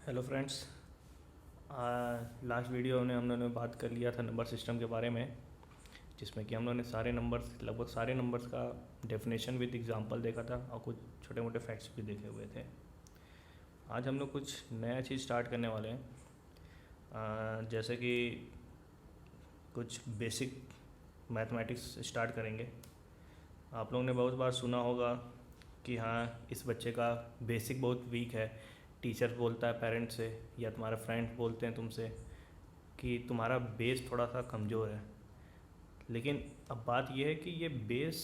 Hello friends. Last video में हम लोगों ने बात कर लिया था नंबर सिस्टम के बारे में, जिसमें कि हम लोगों ने सारे नंबर्स लगभग सारे नंबर्स का डेफिनेशन विद एग्जांपल देखा था और कुछ छोटे मोटे फैक्ट्स भी देखे हुए थे। आज हम लोग कुछ नया चीज़ स्टार्ट करने वाले हैं, जैसे कि कुछ बेसिक मैथमेटिक्स स्टार्ट करेंगे। आप लोगों ने बहुत बार सुना होगा कि हाँ, इस बच्चे का बेसिक बहुत वीक है। टीचर बोलता है पेरेंट्स से या तुम्हारे फ्रेंड्स बोलते हैं तुमसे कि तुम्हारा बेस थोड़ा सा कमज़ोर है। लेकिन अब बात यह है कि ये बेस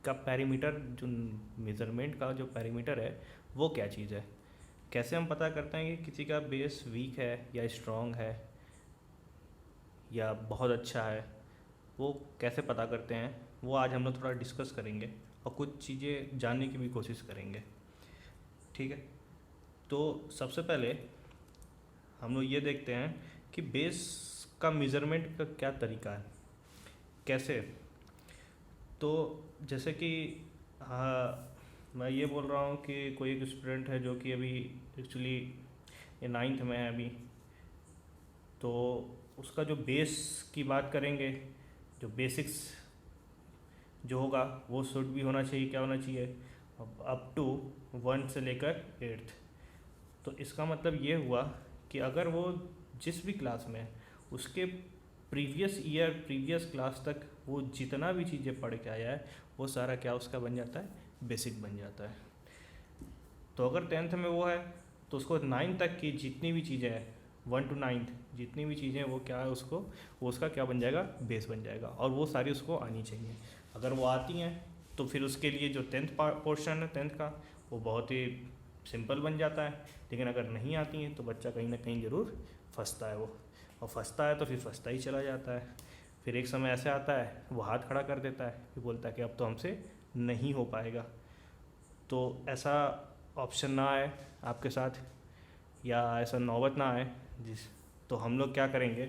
का पैरीमीटर, जो मेज़रमेंट का जो पैरीमीटर है वो क्या चीज़ है। कैसे हम पता करते हैं कि किसी का बेस वीक है या स्ट्रॉन्ग है या बहुत अच्छा है, वो कैसे पता करते हैं, वो आज हम लोग थोड़ा डिस्कस करेंगे और कुछ चीज़ें जानने की भी कोशिश करेंगे। ठीक है, तो सबसे पहले हम लोग ये देखते हैं कि बेस का मेज़रमेंट का क्या तरीका है, कैसे। तो जैसे कि हाँ, मैं ये बोल रहा हूँ कि कोई एक स्टूडेंट है जो कि अभी एक्चुअली ये 9th में है अभी, तो उसका जो बेस की बात करेंगे, जो बेसिक्स जो होगा वो शुड भी होना चाहिए। क्या होना चाहिए? अप टू 1 से लेकर 8th। तो इसका मतलब ये हुआ कि अगर वो जिस भी क्लास में है उसके प्रीवियस ईयर प्रीवियस क्लास तक वो जितना भी चीज़ें पढ़ के आया है वो सारा क्या उसका बन जाता है, बेसिक बन जाता है। तो अगर 10th में वो है तो उसको 9th तक की जितनी भी चीज़ें हैं, 1 to 9th जितनी भी चीज़ें वो क्या है, उसको वो उसका क्या बन जाएगा, बेस बन जाएगा। और वो सारी उसको आनी चाहिए। अगर वो आती हैं तो फिर उसके लिए जो 10th पोर्शन है 10th का, वो बहुत ही सिंपल बन जाता है। लेकिन अगर नहीं आती हैं तो बच्चा कहीं ना कहीं ज़रूर फंसता है वो, और फंसता है तो फिर फंसता ही चला जाता है। फिर एक समय ऐसे आता है वो हाथ खड़ा कर देता है, फिर बोलता है कि अब तो हमसे नहीं हो पाएगा। तो ऐसा ऑप्शन ना आए आपके साथ, या ऐसा नौबत ना आए जिस तो हम लोग क्या करेंगे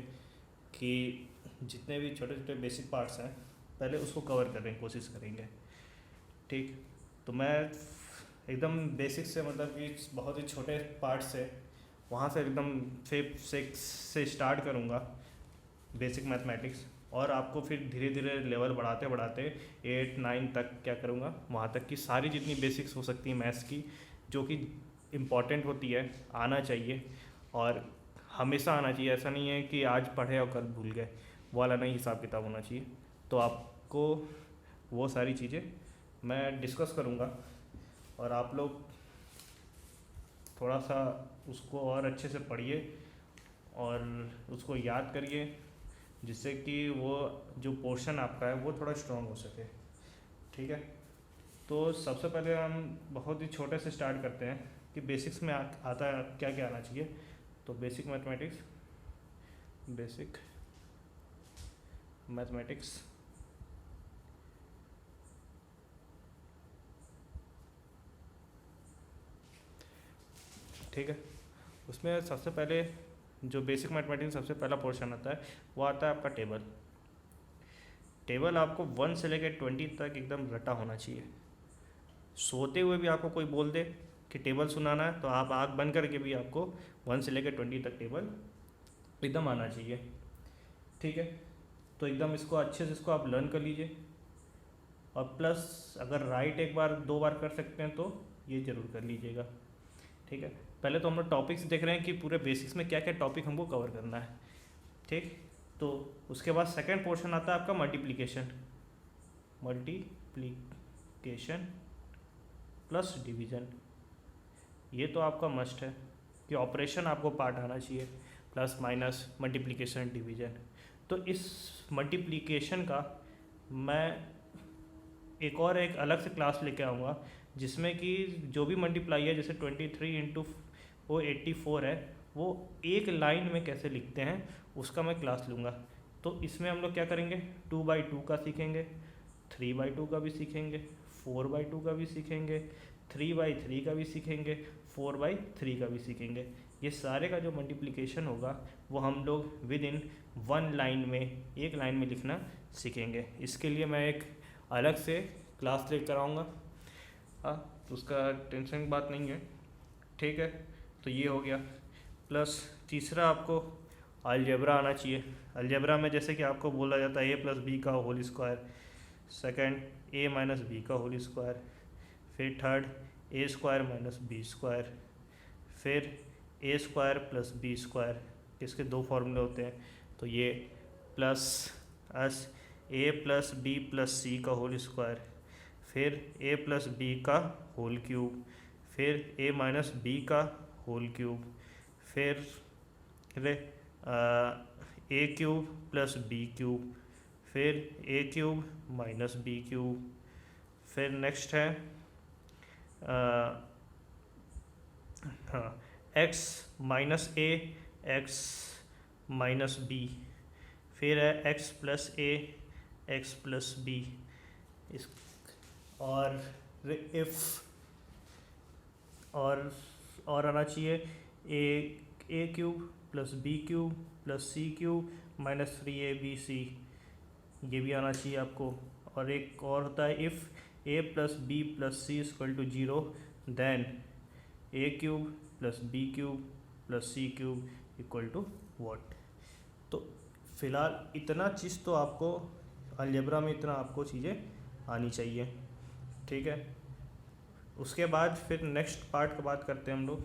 कि जितने भी छोटे छोटे बेसिक पार्ट्स हैं पहले उसको कवर करने की कोशिश करेंगे। ठीक, तो मैं एकदम बेसिक से, मतलब कि बहुत ही छोटे पार्ट से, वहाँ से एकदम 5 6 से स्टार्ट करूँगा बेसिक मैथमेटिक्स, और आपको फिर धीरे धीरे लेवल बढ़ाते बढ़ाते 8 9 तक क्या करूँगा, वहाँ तक की सारी जितनी बेसिक्स हो सकती है मैथ्स की, जो कि इम्पॉर्टेंट होती है, आना चाहिए। और हमेशा आना चाहिए, ऐसा नहीं है कि आज पढ़े और कल भूल गए, वो वाला नहीं हिसाब किताब होना चाहिए। तो आपको वो सारी चीज़ें मैं डिस्कस करूँगा और आप लोग थोड़ा सा उसको और अच्छे से पढ़िए और उसको याद करिए, जिससे कि वो जो पोर्शन आपका है वो थोड़ा स्ट्रॉन्ग हो सके। ठीक है, तो सबसे पहले हम बहुत ही छोटे से स्टार्ट करते हैं कि बेसिक्स में आता है क्या क्या आना चाहिए। तो बेसिक मैथमेटिक्स ठीक है, उसमें सबसे पहले जो बेसिक मैथमेटिक्स सबसे पहला पोर्शन आता है वो आता है आपका टेबल। टेबल आपको 1 से लेकर 20 तक एकदम रटा होना चाहिए। सोते हुए भी आपको कोई बोल दे कि टेबल सुनाना है तो आप आँख बंद करके भी आपको 1 से लेकर 20 तक टेबल एकदम आना चाहिए। ठीक है, तो एकदम इसको अच्छे से इसको आप लर्न कर लीजिए। और प्लस अगर राइट एक बार 2 बार कर सकते हैं तो ये ज़रूर कर लीजिएगा। ठीक है, पहले तो हम लोग टॉपिक्स देख रहे हैं कि पूरे बेसिक्स में क्या क्या टॉपिक हमको कवर करना है। ठीक, तो उसके बाद सेकंड पोर्शन आता है आपका मल्टीप्लिकेशन प्लस डिवीज़न। ये तो आपका मस्ट है कि ऑपरेशन आपको पार्ट आना चाहिए, प्लस माइनस मल्टीप्लिकेशन डिवीज़न। तो इस मल्टीप्लिकेशन का मैं एक अलग से क्लास लेके आऊँगा, जिसमें कि जो भी मल्टीप्लाई है, जैसे 23 इंटू वो 84 है, वो एक लाइन में कैसे लिखते हैं उसका मैं क्लास लूँगा। तो इसमें हम लोग क्या करेंगे, 2/2 का सीखेंगे, 3/2 का भी सीखेंगे, 4/2 का भी सीखेंगे, 3/3 का भी सीखेंगे, 4/3 का भी सीखेंगे। ये सारे का जो मल्टीप्लिकेशन होगा वो हम लोग विद इन 1 लाइन में, एक लाइन में लिखना सीखेंगे। इसके लिए मैं एक अलग से क्लास लेकर आऊँगा। हाँ, तो उसका टेंशन की बात नहीं है। ठीक है, तो ये हो गया। प्लस तीसरा आपको अलजेब्रा आना चाहिए। अलजेब्रा में जैसे कि आपको बोला जाता है ए प्लस बी का whole square, second A minus B का होल स्क्वायर, फिर third A square minus B square, फिर A square plus B square. इसके दो फॉर्मूले होते हैं, तो ये plus S A plus B plus C का होल स्क्वायर, फिर ए प्लस बी का होल क्यूब, फिर ए माइनस बी का होल क्यूब, फिर A cube plus B cube, फिर A cube minus B cube, फिर नेक्स्ट है हाँ X minus A X minus B, फिर है X plus A X plus B. इस और इफ और आना चाहिए A cube plus B cube plus C cube minus 3ab, ये भी आना चाहिए आपको। और एक और होता है if a plus B plus c equal to 0 then a cube plus B cube plus C cube equal to what. तो फिलहाल इतना चीज़ तो आपको अलजेब्रा में इतना आपको चीज़ें आनी चाहिए, ठीक है। उसके बाद फिर नेक्स्ट पार्ट की बात करते हैं हम लोग।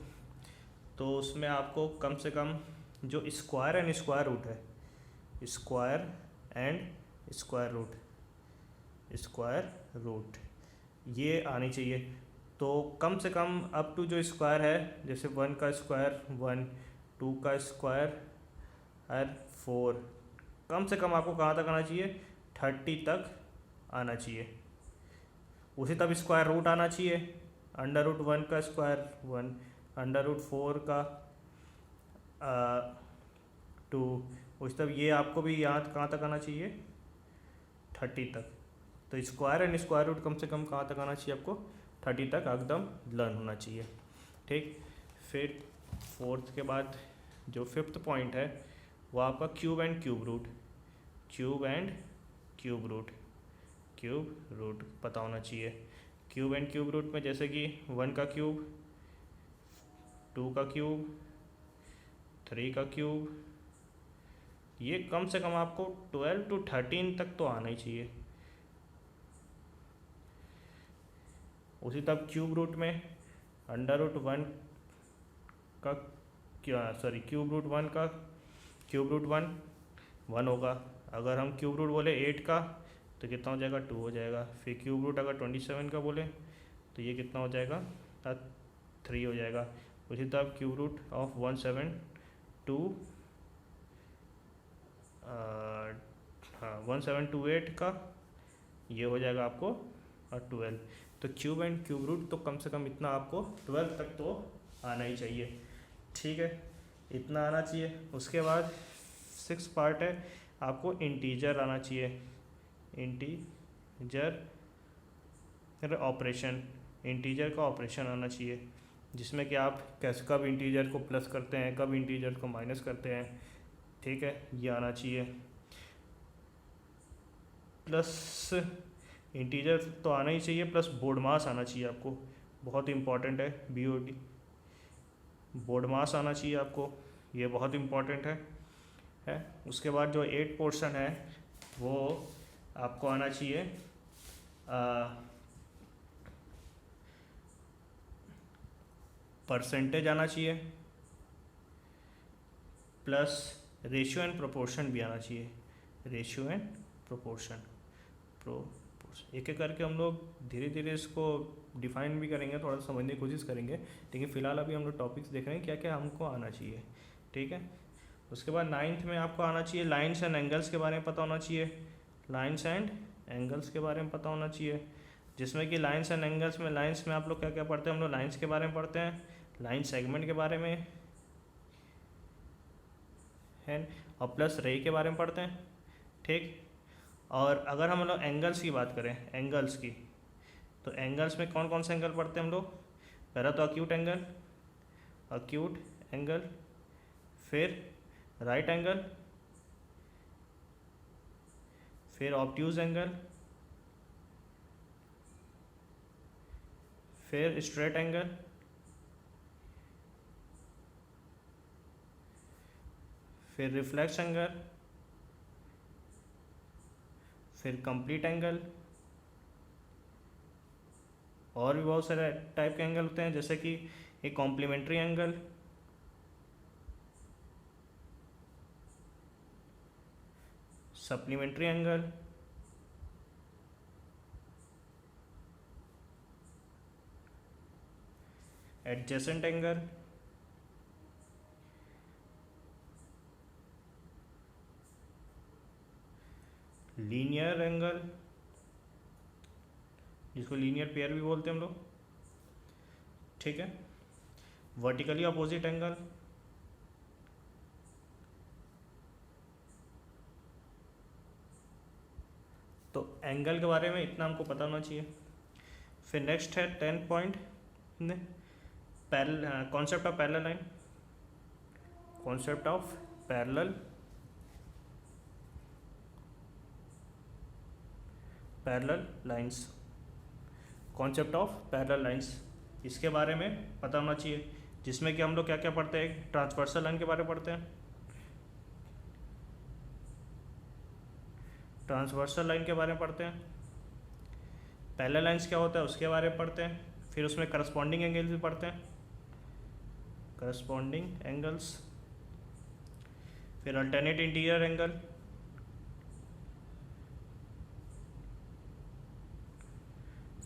तो उसमें आपको कम से कम जो स्क्वायर एंड स्क्वायर रूट है, स्क्वायर एंड स्क्वायर रूट ये आनी चाहिए। तो कम से कम अप टू जो स्क्वायर है, जैसे 1 का स्क्वायर 1, 2 का स्क्वायर और 4, कम से कम आपको कहाँ तक आना चाहिए, 30 तक आना चाहिए। उसी तब स्क्वायर रूट आना चाहिए, अंडर रूट 1 का स्क्वायर 1, अंडर रूट 4 का 2, उस तब ये आपको भी यहाँ कहाँ तक आना चाहिए, 30 तक। तो स्क्वायर एंड स्क्वायर रूट कम से कम कहाँ तक आना चाहिए आपको, 30 तक एकदम लर्न होना चाहिए, ठीक। फिर फोर्थ के बाद जो फिफ्थ पॉइंट है वो आपका cube and cube root, cube root पता होना चाहिए। क्यूब एंड क्यूब रूट में जैसे कि 1 का क्यूब, 2 का क्यूब, 3 का क्यूब, ये कम से कम आपको 12 to 13 तक तो आना ही चाहिए। उसी तब क्यूब रूट में अंडर रूट 1 का क्यूब रूट 1 का क्यूब रूट 1 होगा। अगर हम क्यूब रूट बोले 8 का तो कितना हो जाएगा, 2 हो जाएगा। फिर क्यूब रूट अगर 27 का बोले तो ये कितना हो जाएगा, 3 हो जाएगा। उसी तरह क्यूब रूट ऑफ 1728 का ये हो जाएगा आपको 12। तो क्यूब एंड क्यूब रूट तो कम से कम इतना आपको 12 तक तो आना ही चाहिए, ठीक है, इतना आना चाहिए। उसके बाद 6 पार्ट है, आपको इंटीजर आना चाहिए, इंटीजर ऑपरेशन, इंटीजर का ऑपरेशन आना चाहिए, जिसमें कि आप कैसे कब इंटीजर को प्लस करते हैं, कब इंटीजर को माइनस करते हैं, ठीक है, ये आना चाहिए। प्लस इंटीजर तो आना ही चाहिए, प्लस बोर्ड मास आना चाहिए आपको, बहुत इंपॉर्टेंट है, BOD बोर्ड मास आना चाहिए आपको, ये बहुत इंपॉर्टेंट है। उसके बाद जो 8 पोर्शन है वो आपको आना चाहिए परसेंटेज आना चाहिए, प्लस रेशियो एंड प्रोपोर्शन भी आना चाहिए, रेशियो एंड प्रोपोर्शन। एक एक करके हम लोग धीरे धीरे इसको डिफाइन भी करेंगे, थोड़ा सा समझने की कोशिश करेंगे, लेकिन फ़िलहाल अभी हम लोग टॉपिक्स देख रहे हैं क्या क्या हमको आना चाहिए, ठीक है। उसके बाद 9th में आपको आना चाहिए लाइन्स एंड एंगल्स के बारे में पता होना चाहिए, लाइन्स एंड एंगल्स के बारे में पता होना चाहिए, जिसमें कि लाइन्स एंड एंगल्स में, लाइन्स में आप लोग क्या क्या पढ़ते हैं, हम लोग लाइन्स के बारे में पढ़ते हैं, लाइन सेगमेंट के बारे में है, और प्लस रे के बारे में पढ़ते हैं, ठीक। और अगर हम लोग एंगल्स की बात करें, एंगल्स की, तो एंगल्स में कौन कौन से एंगल पढ़ते हैं हम लोग, पहला तो अक्यूट एंगल, फिर राइट एंगल, फिर ऑब्ट्यूज एंगल, फिर स्ट्रेट एंगल, फिर रिफ्लेक्स एंगल, फिर कंप्लीट एंगल, और भी बहुत सारे टाइप के एंगल होते हैं, जैसे कि एक complementary angle, supplementary angle, adjacent angle, linear angle, जिसको लीनियर पेयर भी बोलते हैं हम लोग, ठीक है, वर्टिकली अपोजिट एंगल, तो एंगल के बारे में इतना हमको पता होना चाहिए। फिर नेक्स्ट है 10 point concept of parallel line, concept of parallel lines, concept of parallel lines, इसके बारे में पता होना चाहिए, जिसमें कि हम लोग क्या क्या पढ़ते हैं, ट्रांसवर्सल लाइन के बारे में पढ़ते हैं, ट्रांसवर्सल लाइन के बारे में पढ़ते हैं, पैरेलल लाइंस क्या होता है उसके बारे में पढ़ते हैं, फिर उसमें करस्पॉन्डिंग एंगल्स भी पढ़ते हैं, करस्पॉन्डिंग एंगल्स, फिर अल्टरनेट इंटीरियर एंगल,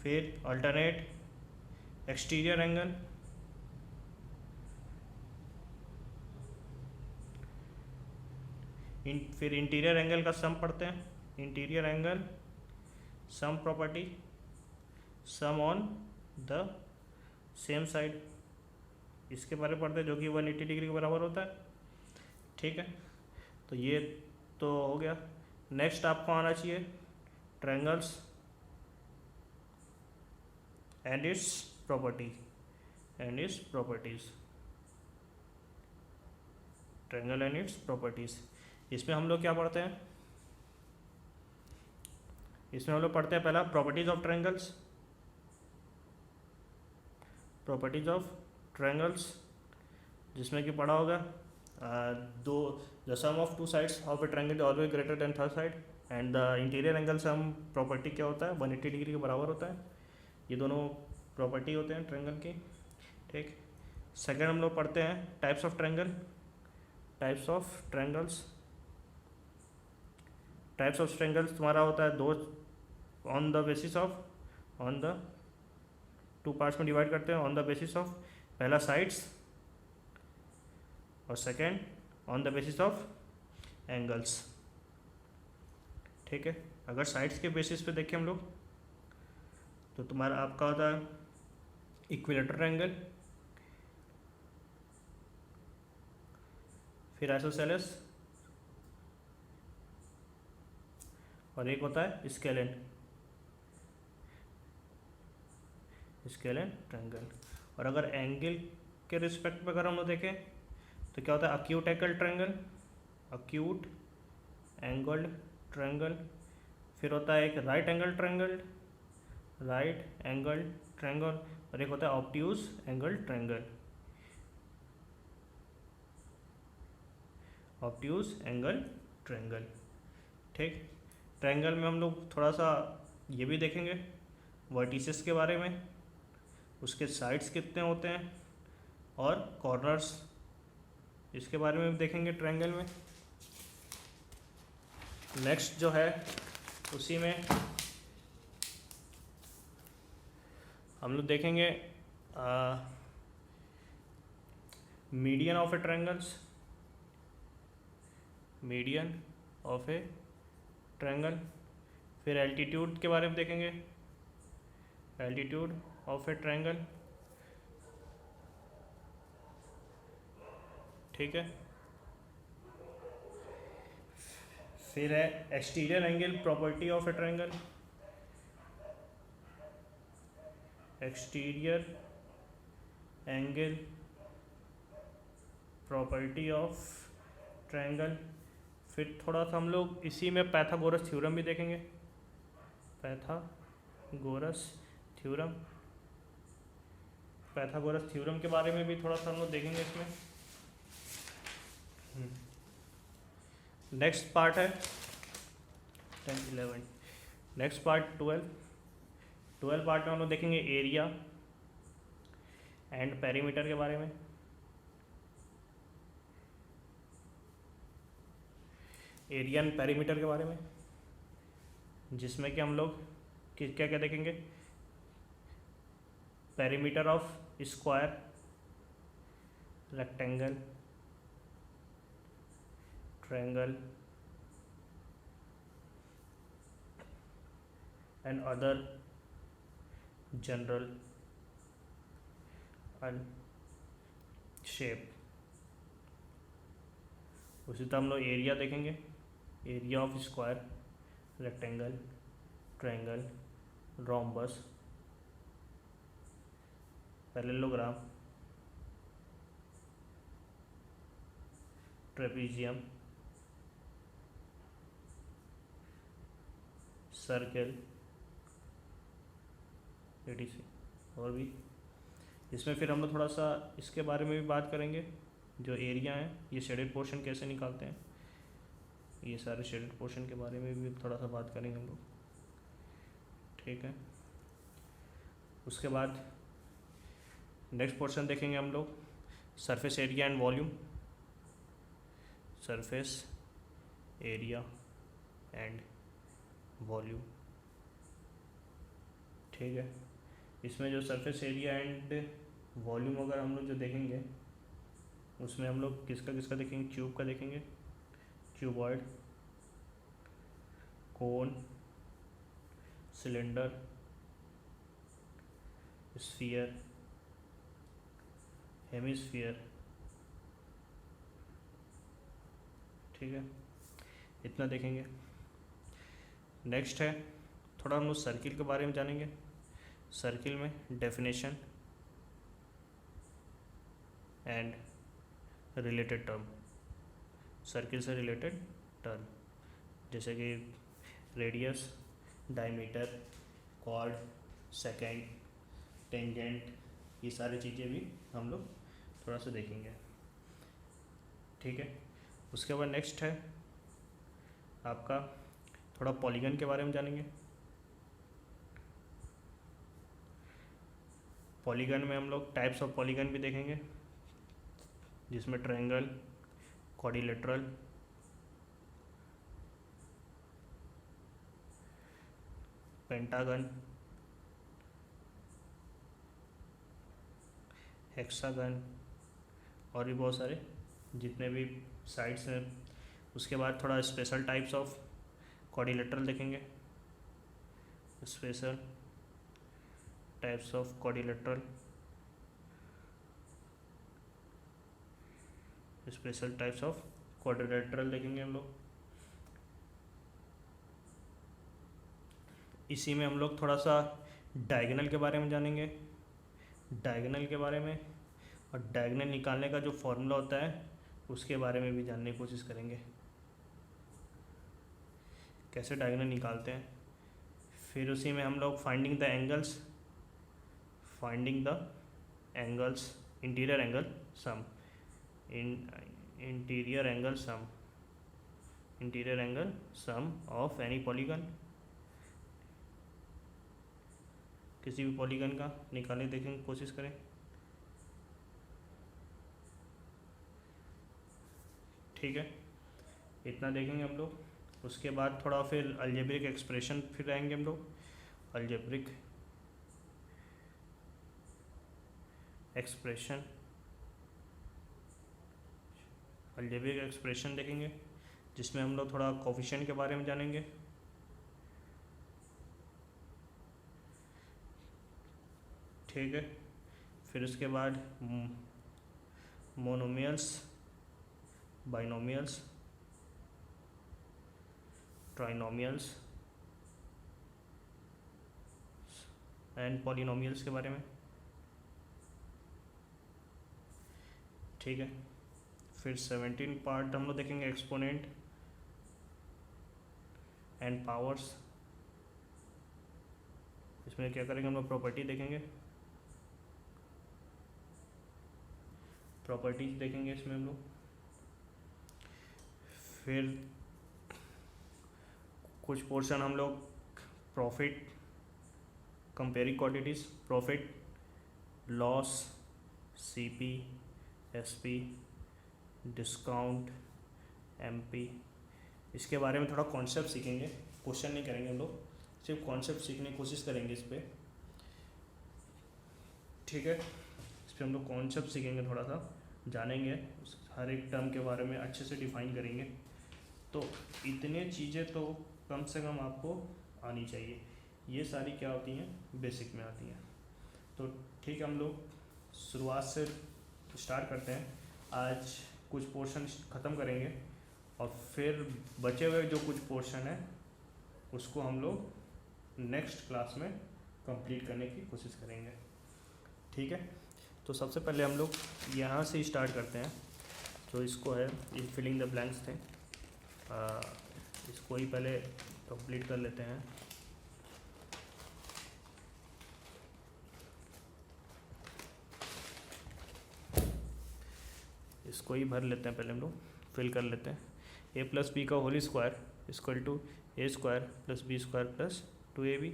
फिर अल्टरनेट एक्सटीरियर एंगल, फिर इंटीरियर एंगल का सम पढ़ते हैं, interior angle sum property, sum on the same side, इसके बारे में पढ़ते हैं, जो कि 180 डिग्री के बराबर होता है, ठीक है। तो ये तो हो गया। नेक्स्ट आपको आना चाहिए triangles and it's property, and its properties, triangle and its properties. इसमें हम लोग क्या पढ़ते हैं, इसमें हम लोग पढ़ते हैं पहला properties of triangles, properties of triangles, जिसमें कि पढ़ा होगा दो the sum of two sides of a triangle is always greater than third side, and the interior angle sum property क्या होता है 180 डिग्री के बराबर होता है। ये दोनों प्रॉपर्टी होते हैं ट्रायंगल की, ठीक। सेकंड हम लोग पढ़ते हैं types of triangle, types of triangles, types of triangles तुम्हारा होता है दो, on the basis of, on the two parts में डिवाइड करते हैं, ऑन द बेसिस ऑफ पहला साइड्स और second on the basis of angles, ठीक है। अगर साइड्स के बेसिस पे देखें हम लोग तो तुम्हारा आपका होता है इक्विलेटरल एंगल, फिर आइसोसेलेस, और एक होता है स्केलेन, स्केलेन ट्रायंगल। और अगर एंगल के रिस्पेक्ट पे अगर हम लोग देखें तो क्या होता है acute angle triangle, acute angled triangle, फिर होता है एक right angle triangle, right angle triangle, और एक होता है obtuse angle triangle, obtuse angle triangle, ठीक। ट्रायंगल में हम लोग थोड़ा सा ये भी देखेंगे वर्टिसेस के बारे में, उसके साइड्स कितने होते हैं और कॉर्नर्स, इसके बारे में भी देखेंगे ट्रायंगल में। नेक्स्ट जो है उसी में हम लोग देखेंगे median of A triangles, median of a triangle, फिर एल्टीट्यूड के बारे में देखेंगे, एल्टीट्यूड ऑफ ए ट्रायंगल, ठीक है। फिर है exterior angle property of a triangle, exterior angle property of triangle. फिर थोड़ा सा हम लोग इसी में पाइथागोरस थ्योरम भी देखेंगे, पाइथागोरस थ्योरम, पाइथागोरस थ्योरम के बारे में भी थोड़ा सा हम लोग देखेंगे इसमें। नेक्स्ट पार्ट है 10 11, नेक्स्ट पार्ट 12 पार्ट में हम लोग देखेंगे एरिया एंड पेरीमीटर के बारे में। एरिया एंड पेरीमीटर के बारे में, जिसमें कि हम लोग क्या क्या देखेंगे, perimeter of square, rectangle, triangle and other general shape. उसी तरह हम लोग एरिया देखेंगे, area of square, rectangle, triangle, rhombus, parallelogram, trapezium, circle, etc और भी। इसमें फिर हम लोग थोड़ा सा इसके बारे में भी बात करेंगे, जो एरिया है ये शेडेड पोर्शन कैसे निकालते हैं, ये सारे शेडेड पोर्शन के बारे में भी थोड़ा सा बात करेंगे हम लोग, ठीक है। उसके बाद नेक्स्ट पोर्शन देखेंगे हम लोग surface area and volume, surface area and volume, ठीक है। इसमें जो सरफेस एरिया एंड वॉल्यूम अगर हम लोग जो देखेंगे, उसमें हम लोग किसका किसका देखेंगे, क्यूब का देखेंगे, क्यूबॉइड, कोन, सिलेंडर, स्फीयर, हेमिस्फीयर, ठीक है, इतना देखेंगे। नेक्स्ट है थोड़ा हम लोग सर्किल के बारे में जानेंगे। सर्किल में definition and related term, circle से रिलेटेड टर्म जैसे कि radius, diameter, chord, secant, tangent, ये सारी चीज़ें भी हम लोग थोड़ा सा देखेंगे, ठीक है। उसके बाद नेक्स्ट है आपका थोड़ा पॉलीगन के बारे में जानेंगे। पॉलीगन में हम लोग टाइप्स ऑफ पॉलीगन भी देखेंगे, जिसमें ट्रायंगल, क्वाड्रिलेटरल, पेंटागन, हेक्सागन और भी बहुत सारे जितने भी साइड्स हैं। उसके बाद थोड़ा स्पेशल टाइप्स ऑफ क्वाड्रिलेटरल देखेंगे, special types of quadrilateral, special types of quadrilateral देखेंगे हम लोग। इसी में हम लोग थोड़ा सा डायगोनल के बारे में जानेंगे, डायगोनल के बारे में, और डायगोनल निकालने का जो फॉर्मूला होता है उसके बारे में भी जानने की कोशिश करेंगे, कैसे डायगोनल निकालते हैं। फिर उसी में हम लोग finding the angles, interior angle some, interior angle some of any polygon, किसी भी पॉलीगन का निकालने देखेंगे कोशिश करें, ठीक है, इतना देखेंगे हम लोग। उसके बाद थोड़ा फिर अलजेब्रिक एक्सप्रेशन फिर रहेंगे हम लोग, अलजेब्रिक एक्सप्रेशन देखेंगे, जिसमें हम लोग थोड़ा कोफिशिएंट के बारे में जानेंगे, ठीक है। फिर उसके बाद monomials, binomials, trinomials and polynomials के बारे में, ठीक है। फिर 17 पार्ट हम लोग देखेंगे एक्सपोनेंट एंड पावर्स। इसमें क्या करेंगे हम लोग, प्रॉपर्टी देखेंगे, प्रॉपर्टीज देखेंगे इसमें हम लोग। फिर कुछ पोर्शन हम लोग profit, comparing quantities, profit, loss, CP, SP, discount, MP, इसके बारे में थोड़ा कॉन्सेप्ट सीखेंगे, क्वेश्चन नहीं करेंगे हम लोग, सिर्फ कॉन्सेप्ट सीखने की कोशिश करेंगे इस पर, ठीक है। इस पर हम लोग कॉन्सेप्ट सीखेंगे, थोड़ा सा जानेंगे, हर एक टर्म के बारे में अच्छे से डिफाइन करेंगे। तो इतने चीज़ें तो कम से कम आपको आनी चाहिए, ये सारी क्या होती हैं, बेसिक में आती हैं। तो ठीक है, हम लोग शुरुआत से स्टार्ट करते हैं। आज कुछ पोर्शन ख़त्म करेंगे और फिर बचे हुए जो कुछ पोर्शन है उसको हम लोग नेक्स्ट क्लास में कंप्लीट करने की कोशिश करेंगे, ठीक है। तो सबसे पहले हम लोग यहाँ से स्टार्ट करते हैं। तो इसको है, ये फिलिंग द ब्लैंक्स थे, इसको ही पहले कंप्लीट कर लेते हैं। इसको ही भर लेते हैं, पहले हम लोग फिल कर लेते हैं। ए प्लस बी का whole square equal to A square plus B square plus 2ab,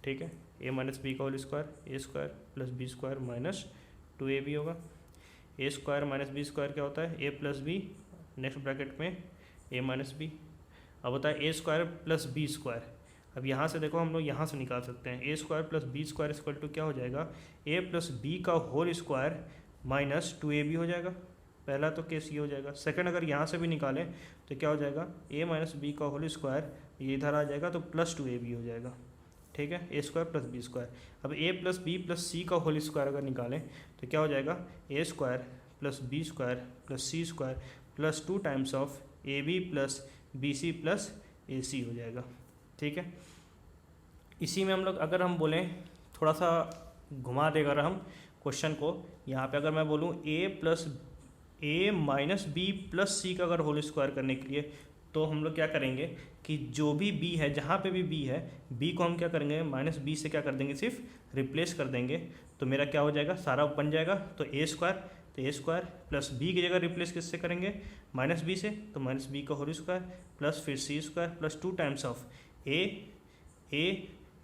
ठीक है। ए माइनस बी का whole square A square plus B square minus 2ab होगा। A square minus B square क्या होता है, A plus B, next bracket में A minus B. अब होता है A square plus B square. अब यहाँ से देखो हम लोग यहाँ से निकाल सकते हैं, A square plus B square equal to क्या हो जाएगा, ए प्लस बी का होल स्क्वायर माइनस 2ab हो जाएगा। पहला तो केस ये हो जाएगा। सेकंड, अगर यहाँ से भी निकालें तो क्या हो जाएगा, a माइनस बी का होल स्क्वायर, ये इधर आ जाएगा तो प्लस 2ab हो जाएगा, ठीक है, A square plus B square. अब a plus B plus C का होल स्क्वायर अगर निकालें तो क्या हो जाएगा, A square plus B square plus C square plus 2 times of A B plus B C plus A C हो जाएगा, ठीक है। इसी में हम लोग अगर हम बोलें, थोड़ा सा घुमा देगा अगर हम क्वेश्चन को, यहाँ पे अगर मैं बोलूँ ए माइनस बी प्लस सी का अगर होल स्क्वायर करने के लिए, तो हम लोग क्या करेंगे कि जो भी बी है, जहाँ पे भी बी है, बी को हम क्या करेंगे, माइनस बी से क्या कर देंगे, सिर्फ रिप्लेस कर देंगे। तो मेरा क्या हो जाएगा, सारा बन जाएगा। तो ए स्क्वायर, तो ए स्क्वायर प्लस बी की जगह रिप्लेस किससे करेंगे, माइनस बी से, तो माइनस बी का होल स्क्वायर प्लस फिर C square plus 2 times of A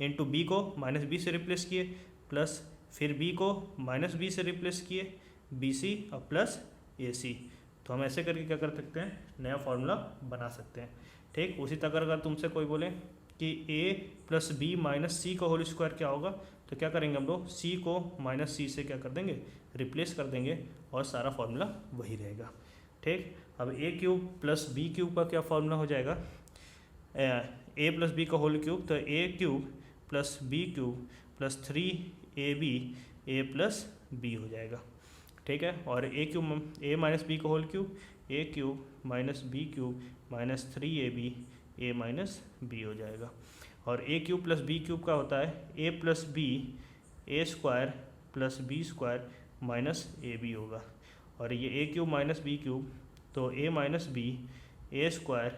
into B को माइनस बी से रिप्लेस किए, प्लस फिर बी को माइनस बी से रिप्लेस किए, बी सी और प्लस ए सी। तो हम ऐसे करके क्या कर सकते हैं, नया फार्मूला बना सकते हैं, ठीक। उसी तरह अगर तुमसे कोई बोले कि ए प्लस बी माइनस सी का होल स्क्वायर क्या होगा, तो क्या करेंगे हम लोग, सी को माइनस सी से क्या कर देंगे, रिप्लेस कर देंगे और सारा फार्मूला वही रहेगा, ठीक। अब A cube plus B cube का क्या फार्मूला हो जाएगा, ए प्लस बी का होल क्यूब, तो A cube plus B cube plus 3ab A plus B हो जाएगा, ठीक है। और A cube, A minus B का whole cube, A cube minus B cube minus 3ab A minus B हो जाएगा। और A cube plus B cube का होता है A plus B A square plus B square minus A B होगा। और ये A cube minus B cube, तो A minus B A square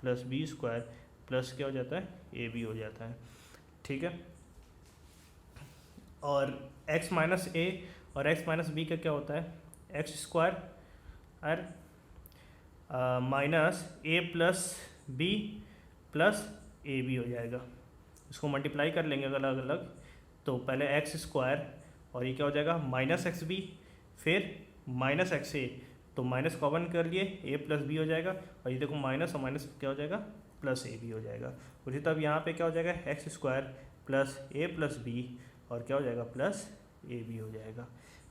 plus B square plus क्या हो जाता है, ए बी हो जाता है, ठीक है। और x माइनस ए और x माइनस बी का क्या होता है, x square minus a plus B plus a b हो जाएगा। इसको मल्टीप्लाई कर लेंगे अलग अलग, तो पहले एक्स स्क्वायर और ये क्या हो जाएगा, माइनस एक्स बी, फिर माइनस एक्स ए, तो माइनस कॉमन कर लिए, ए प्लस बी हो जाएगा। और ये देखो माइनस और माइनस क्या हो जाएगा, प्लस ए बी हो जाएगा। उसी तरह यहाँ पे क्या हो जाएगा, एक्स स्क्वायर प्लस ए प्लस बी और क्या हो जाएगा, प्लस ए बी हो जाएगा,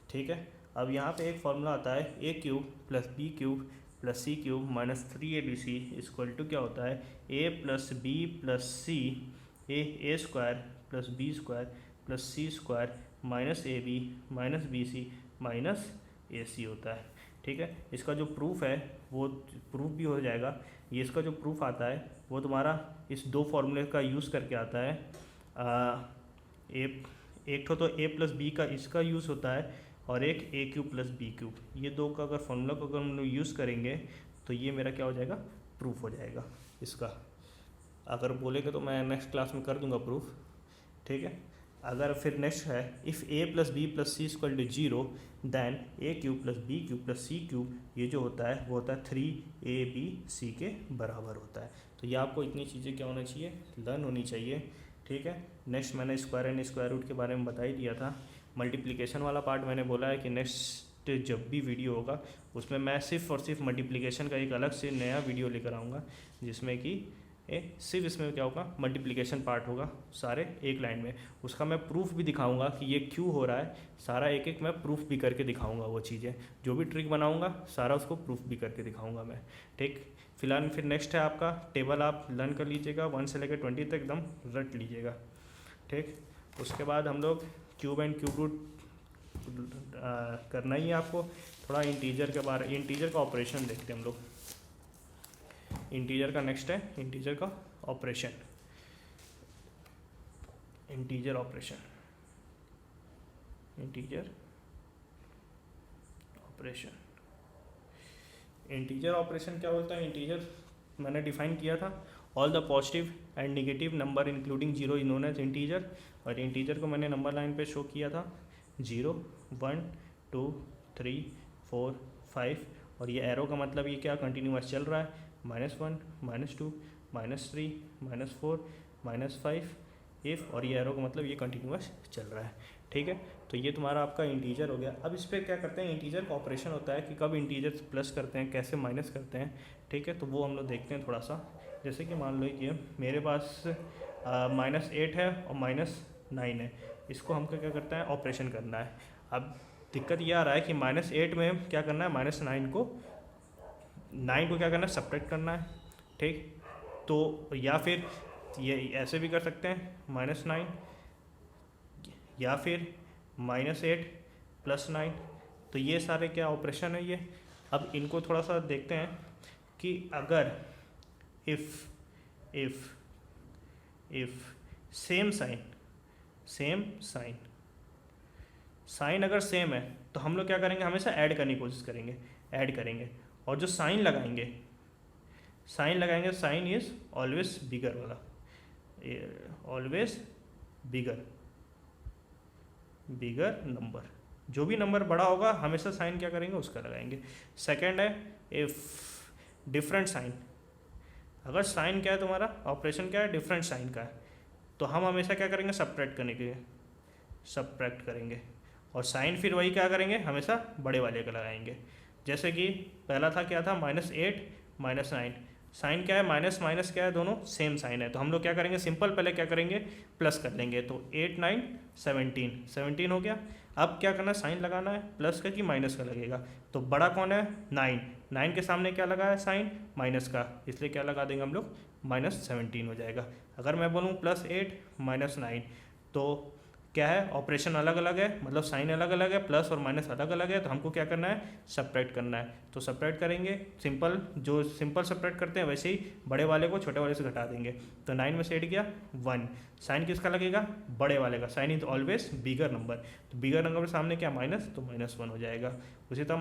ठीक है। अब यहाँ पे एक फॉर्मूला आता है, A cube plus B cube plus C cube minus 3abc equal to क्या होता है, A plus B plus C A square plus B square plus C square minus A B minus B C minus A C होता है, ठीक है। इसका जो proof है वो प्रूफ भी हो जाएगा। ये इसका जो प्रूफ आता है वो तुम्हारा इस दो फार्मूले का यूज़ करके आता है। एक तो ए प्लस बी का इसका यूज़ होता है और एक ए क्यूब प्लस बी क्यूब, ये दो का अगर फॉर्मूला को अगर हम लोग यूज़ करेंगे तो ये मेरा क्या हो जाएगा, प्रूफ हो जाएगा इसका। अगर बोलेगा तो मैं नेक्स्ट क्लास में कर दूंगा प्रूफ, ठीक है। अगर फिर नेक्स्ट है if a plus B plus c equal to 0 then a cube plus B cube plus C cube, ये जो होता है वो होता है 3ab के बराबर होता है। तो ये आपको इतनी चीज़ें क्या होना चाहिए, लर्न होनी चाहिए। ठीक है, नेक्स्ट मैंने स्क्वायर एंड स्क्वायर रूट के बारे में बता ही दिया था। मल्टीप्लिकेशन वाला पार्ट मैंने बोला है कि नेक्स्ट जब भी वीडियो होगा उसमें मैं सिर्फ और सिर्फ मल्टीप्लिकेशन का एक अलग से नया वीडियो लेकर आऊँगा, जिसमें कि सिर्फ इसमें क्या होगा, मल्टीप्लिकेशन पार्ट होगा सारे एक लाइन में। उसका मैं प्रूफ भी दिखाऊंगा कि ये क्यों हो रहा है, सारा एक एक मैं प्रूफ भी करके दिखाऊंगा। वो चीज़ें जो भी ट्रिक बनाऊंगा सारा उसको प्रूफ भी करके दिखाऊंगा मैं। ठीक, फिलहाल फिर नेक्स्ट है आपका टेबल, आप लर्न कर लीजिएगा 1 से लेकर 20 तक एकदम रट लीजिएगा। ठीक, उसके बाद हम लोग क्यूब एंड क्यूब रूट करना ही है आपको। थोड़ा इंटीजर के बारे, इंटीजर का ऑपरेशन देखते हैं हम लोग। इंटीजर का नेक्स्ट है इंटीजर का operation, integer operation, integer operation. Integer operation क्या होता है, इंटीजर मैंने डिफाइन किया था, all the positive and negative number including zero is known as integer. और इंटीजर को मैंने नंबर लाइन पे शो किया था 0 1 2 3 4 5, और ये एरो का मतलब ये क्या कंटिन्यूअस चल रहा है, -1 -2 -3 -4 -5 इफ, और ये एरो का मतलब ये कंटिन्यूअस चल रहा है। ठीक है, तो ये तुम्हारा आपका इंटीजर हो गया। अब इस पर क्या करते हैं, इंटीजर का ऑपरेशन होता है कि कब इंटीजर प्लस करते हैं, कैसे माइनस करते हैं। ठीक है, तो वो हम लोग देखते हैं थोड़ा सा। जैसे कि मान लीजिए मेरे पास -8 है और -9 है, इसको हमको क्या करता है, ऑपरेशन करना है। अब दिक्कत ये आ रहा है कि -8 में क्या करना है, -9 को क्या करना है, सब्ट्रैक्ट करना है। ठीक, तो या फिर ये ऐसे भी कर सकते हैं -9 या फिर -8 + 9, तो ये सारे क्या ऑपरेशन है ये। अब इनको थोड़ा सा देखते हैं कि अगर इफ़ सेम साइन अगर सेम है तो हम लोग क्या करेंगे, हमेशा ऐड करने की कोशिश करेंगे, ऐड करेंगे। और जो साइन लगाएंगे साइन इज ऑलवेज बिगर वाला, ऑलवेज बिगर नंबर, जो भी नंबर बड़ा होगा हमेशा साइन क्या करेंगे, उसका लगाएंगे। सेकंड है इफ डिफरेंट साइन, अगर साइन क्या है तुम्हारा, ऑपरेशन क्या है, डिफरेंट साइन का है, तो हम हमेशा क्या करेंगे, सब्ट्रैक्ट करने के लिए सब्ट्रैक्ट करेंगे। और साइन फिर वही क्या करेंगे, हमेशा बड़े वाले का लगाएंगे। जैसे कि पहला था क्या था, -8 -9, साइन क्या है, माइनस माइनस क्या है, दोनों सेम साइन है, तो हम लोग क्या करेंगे, सिंपल पहले क्या करेंगे, प्लस कर लेंगे। तो 8 9 17 हो गया। अब क्या करना है, साइन लगाना है, प्लस का कि माइनस का लगेगा। तो बड़ा कौन है, 9 के सामने क्या लगा है, साइन माइनस का, इसलिए क्या लगा देंगे हम लोग, -17 हो जाएगा। अगर मैं बोलूँ +8 -9, तो क्या है, ऑपरेशन अलग अलग है, मतलब साइन अलग अलग है, प्लस और माइनस अलग अलग है, तो हमको क्या करना है, सब्ट्रैक्ट करना है। तो सब्ट्रैक्ट करेंगे, सिंपल जो सिंपल सब्ट्रैक्ट करते हैं वैसे ही बड़े वाले को छोटे वाले से घटा देंगे। तो 9 में से 8 गया 1, साइन किसका लगेगा, बड़े वाले का, sign is always bigger number, तो बिगर नंबर के सामने क्या, माइनस, तो -1 हो जाएगा। उसी तरह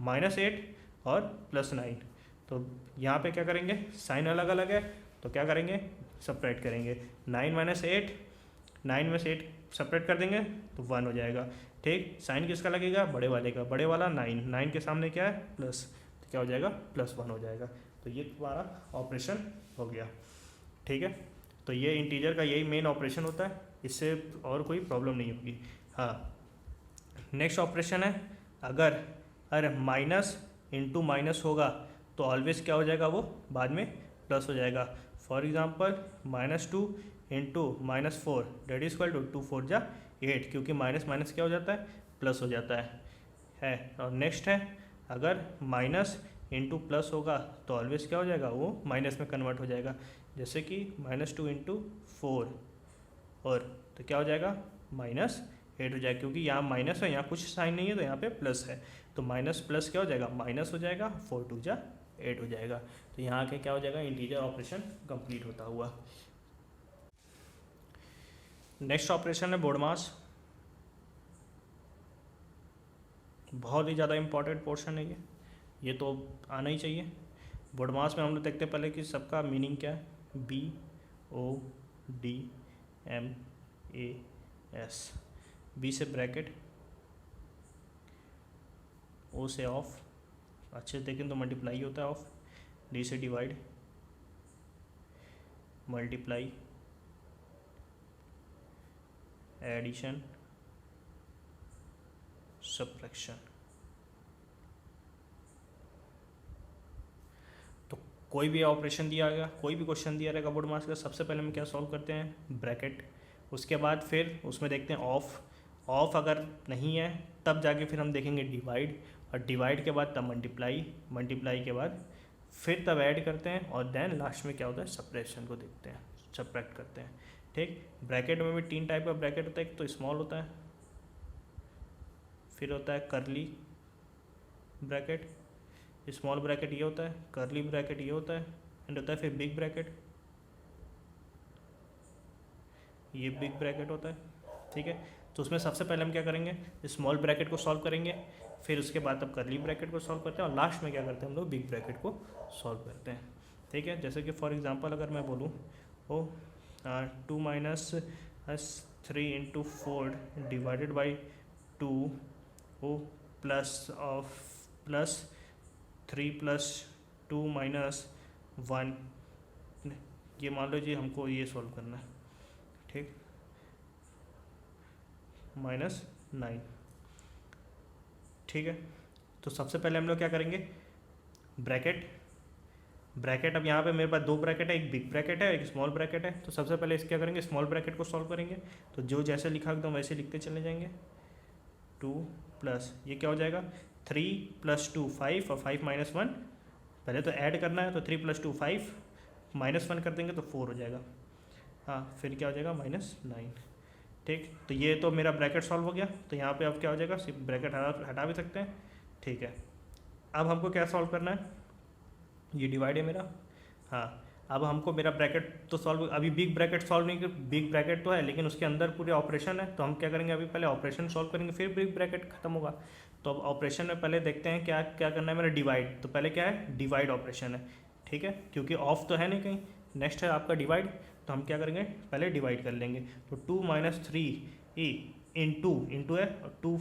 -8 और +9, तो यहाँ पे क्या करेंगे, साइन अलग अलग है, तो क्या करेंगे, सब्ट्रैक्ट करेंगे। 9 में से 8 सेपरेट कर देंगे तो 1 हो जाएगा। ठीक, साइन किसका लगेगा, बड़े वाले का, बड़े वाला 9 के सामने क्या है, प्लस, तो क्या हो जाएगा, +1 हो जाएगा। तो ये तुम्हारा ऑपरेशन हो गया। ठीक है, तो ये इंटीजर का यही मेन ऑपरेशन होता है, इससे और कोई प्रॉब्लम नहीं होगी। हाँ, नेक्स्ट ऑपरेशन है, अगर माइनस इंटू माइनस होगा तो ऑलवेज क्या हो जाएगा, वो बाद में प्लस हो जाएगा। For example -2 into -4 that is equal to 2 4 जा 8, क्योंकि माइनस माइनस क्या हो जाता है, प्लस हो जाता है। और नेक्स्ट है, अगर माइनस इंटू प्लस होगा तो ऑलवेज क्या हो जाएगा, वो माइनस में कन्वर्ट हो जाएगा। जैसे कि -2 इंटू 4, और तो क्या हो जाएगा, -8 हो जाएगा, क्योंकि यहाँ माइनस है, यहाँ कुछ साइन नहीं है, तो यहाँ पे प्लस है, तो माइनस प्लस क्या हो जाएगा, माइनस हो जाएगा, 4 2 जा 8 हो जाएगा। तो यहाँ के क्या हो जाएगा, इंटीजर ऑपरेशन कंप्लीट होता हुआ। नेक्स्ट ऑपरेशन है बोर्ड मास, बहुत ही ज़्यादा इंपॉर्टेंट पोर्शन है ये तो आना ही चाहिए। बोर्ड मास में हम लोग देखते हैं पहले कि सबका मीनिंग क्या है, BOD ए एस, बी से ब्रैकेट, ओ से ऑफ, अच्छे से देखें तो मल्टीप्लाई होता है ऑफ, डी से डिवाइड, मल्टीप्लाई, एडिशन, सब्ट्रैक्शन। तो कोई भी ऑपरेशन दिया गया, कोई भी क्वेश्चन दिया रहेगा बोर्ड मार्क्स का, सबसे पहले हम क्या सॉल्व करते हैं, ब्रैकेट, उसके बाद फिर उसमें देखते हैं ऑफ, ऑफ अगर नहीं है तब जाके फिर हम देखेंगे डिवाइड, और डिवाइड के बाद तब मल्टीप्लाई, मल्टीप्लाई के बाद फिर तब ऐड करते हैं, और देन लास्ट में क्या होता है, सब्ट्रैक्शन को देखते हैं, सब्ट्रैक्ट करते हैं। ठीक, ब्रैकेट में भी 3 टाइप का ब्रैकेट होता है, एक तो स्मॉल होता है, फिर होता है करली ब्रैकेट, स्मॉल ब्रैकेट ये होता है, करली ब्रैकेट ये होता है, एंड होता है फिर बिग ब्रैकेट, ये बिग ब्रैकेट होता है। ठीक है, तो उसमें सबसे पहले हम क्या करेंगे, स्मॉल ब्रैकेट को सॉल्व करेंगे, फिर उसके बाद अब करली ब्रैकेट को सॉल्व करते हैं, और लास्ट में क्या करते हैं हम लोग, बिग ब्रैकेट को सॉल्व करते हैं। ठीक है, जैसे कि फॉर एग्जांपल अगर मैं बोलूँ O 2 minus 3 into 4 divided by 2 O plus of plus 3 plus 2 minus 1, ये मान लो जी हमको ये सॉल्व करना है। ठीक, -9। ठीक है, तो सबसे पहले हम लोग क्या करेंगे, ब्रैकेट, ब्रैकेट अब यहाँ पे मेरे पास 2 ब्रैकेट है, एक बिग ब्रैकेट है, एक स्मॉल ब्रैकेट है, तो सबसे पहले इस क्या करेंगे, स्मॉल ब्रैकेट को सॉल्व करेंगे, तो जो जैसे लिखा एकदम वैसे लिखते चले जाएंगे। 2 प्लस ये क्या हो जाएगा, 3 + 2 5, और 5 - 1 पहले तो ऐड करना है, तो 3 + 2 5, -1 कर देंगे तो 4 हो जाएगा। हाँ, फिर क्या हो जाएगा, -9। ठीक, तो ये तो मेरा ब्रैकेट सॉल्व हो गया, तो यहाँ पे अब क्या हो जाएगा, सिर्फ ब्रैकेट हटा भी सकते हैं। ठीक है, अब हमको क्या सॉल्व करना है, ये डिवाइड है मेरा। हाँ, अब हमको मेरा ब्रैकेट तो सॉल्व, अभी बिग ब्रैकेट सॉल्व नहीं कर, बिग ब्रैकेट तो है लेकिन उसके अंदर पूरे ऑपरेशन है, तो हम क्या करेंगे, अभी पहले ऑपरेशन सॉल्व करेंगे फिर बिग ब्रैकेट खत्म होगा। तो अब ऑपरेशन में पहले देखते हैं क्या क्या करना है मेरा, डिवाइड, तो पहले क्या है, डिवाइड ऑपरेशन है। ठीक है, क्योंकि ऑफ तो है नहीं कहीं, नेक्स्ट है आपका डिवाइड, तो हम क्या करेंगे, पहले डिवाइड कर लेंगे। तो 2 - 3 इंटू है, और 2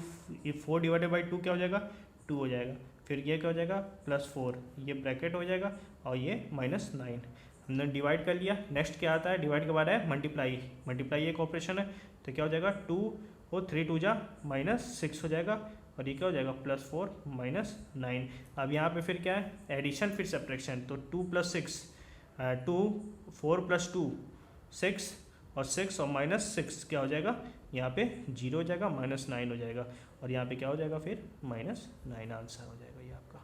4 डिवाइडेड बाई 2 क्या हो जाएगा, 2 हो जाएगा। फिर ये क्या हो जाएगा, +4, ये ब्रैकेट हो जाएगा, और ये -9 हमने डिवाइड कर लिया। नेक्स्ट क्या आता है, डिवाइड के बाद है मल्टीप्लाई, मल्टीप्लाई एक ऑपरेशन है, तो क्या हो जाएगा, 2 और 3 2 जा -6 हो जाएगा, और ये क्या हो जाएगा, +4 -9। अब यहाँ पे फिर क्या है, एडिशन फिर सब्ट्रैक्शन, तो 2 + 6 2 4 + 2 6, और 6 और -6 क्या हो जाएगा, यहाँ पे 0 हो जाएगा, -9 हो जाएगा, और यहाँ पे क्या हो जाएगा, फिर -9 आंसर हो जाएगा ये आपका।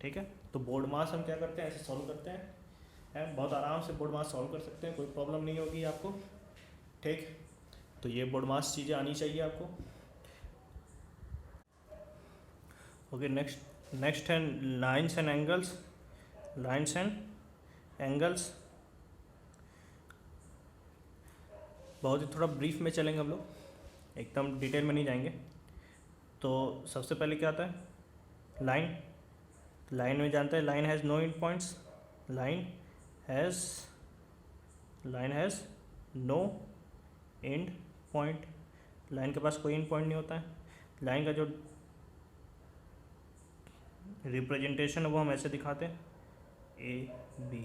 ठीक है, तो बोर्ड मास हम क्या करते हैं, ऐसे सॉल्व करते हैं, बहुत आराम से बोर्ड मास सॉल्व कर सकते हैं, कोई प्रॉब्लम नहीं होगी आपको। ठीक, तो ये बोर्ड मास चीज़ें आनी चाहिए आपको। ओके, नेक्स्ट है lines and angles, lines and angles. बहुत ही थोड़ा ब्रीफ में चलेंगे हम लोग, एकदम डिटेल में नहीं जाएंगे। तो सबसे पहले क्या आता है, लाइन, लाइन में जानते हैं, line has no end points, line has no end point, line के पास कोई एंड पॉइंट नहीं होता है। लाइन का जो रिप्रेजेंटेशन है वो हम ऐसे दिखाते हैं, AB,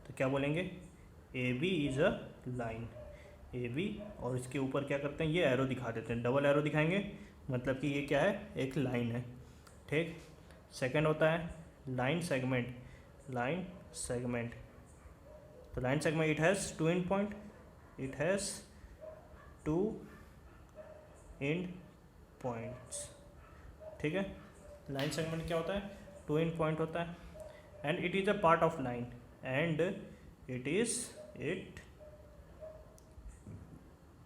तो क्या बोलेंगे, AB is a line, AB, और इसके ऊपर क्या करते हैं, ये एरो दिखा देते हैं, डबल एरो दिखाएंगे, मतलब कि ये क्या है, एक लाइन है। ठीक, सेकंड होता है लाइन सेगमेंट, लाइन सेगमेंट, तो line segment it has 2 and point, it has 2 and points. ठीक है, लाइन सेगमेंट क्या होता है, 2 एंड पॉइंट होता है, and it is a part of line, and it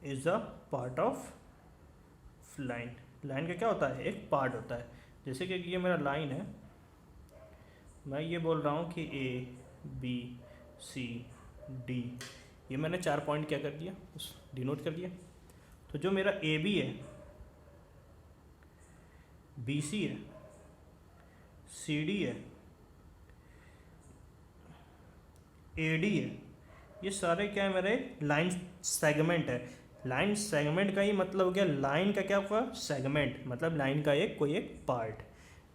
is a part of line. Line का क्या होता है, एक पार्ट होता है। जैसे कि ये मेरा लाइन है, मैं ये बोल रहा हूँ कि ABCD, ये मैंने 4 पॉइंट क्या कर दिया, उस डिनोट कर दिया। तो जो मेरा AB है, BC है, CD है, AD है, ये सारे क्या है, मेरे लाइन सेगमेंट है। लाइन सेगमेंट का ही मतलब हो गया, लाइन का क्या हुआ, सेगमेंट मतलब लाइन का एक कोई एक पार्ट।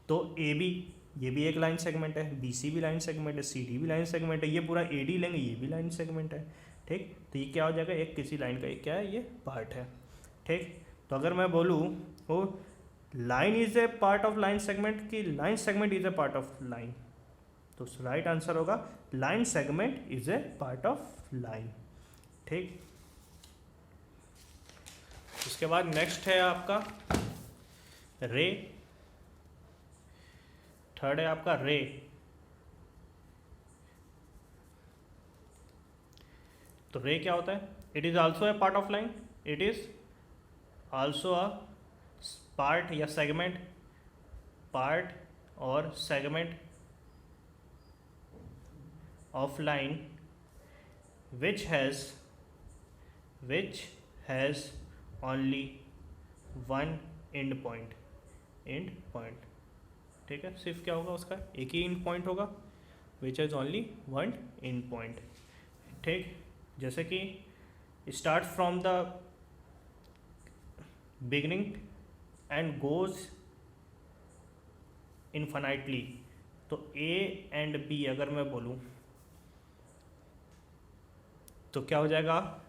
तो ए बी ये भी एक लाइन सेगमेंट है, बी सी भी लाइन सेगमेंट है, सी डी भी लाइन सेगमेंट है, ये पूरा ए डी लेंगे ये भी लाइन सेगमेंट है। ठीक, तो ये क्या हो जाएगा, एक किसी लाइन का एक क्या है, ये पार्ट है। ठीक, तो अगर मैं बोलूँ वो line is a part of line segment की line segment is a part of line, तो राइट आंसर होगा line segment is a part of line. ठीक, उसके बाद नेक्स्ट है आपका रे, थर्ड है आपका रे। तो रे क्या होता है, it is also a part of line, it is also a part या सेगमेंट, पार्ट और segment of line which has only one end point। ठीक है, सिर्फ क्या होगा उसका एक ही end point होगा, which has only one end point। ठीक, जैसे कि start from the beginning and goes infinitely। तो A and B अगर मैं बोलूँ तो क्या हो जाएगा,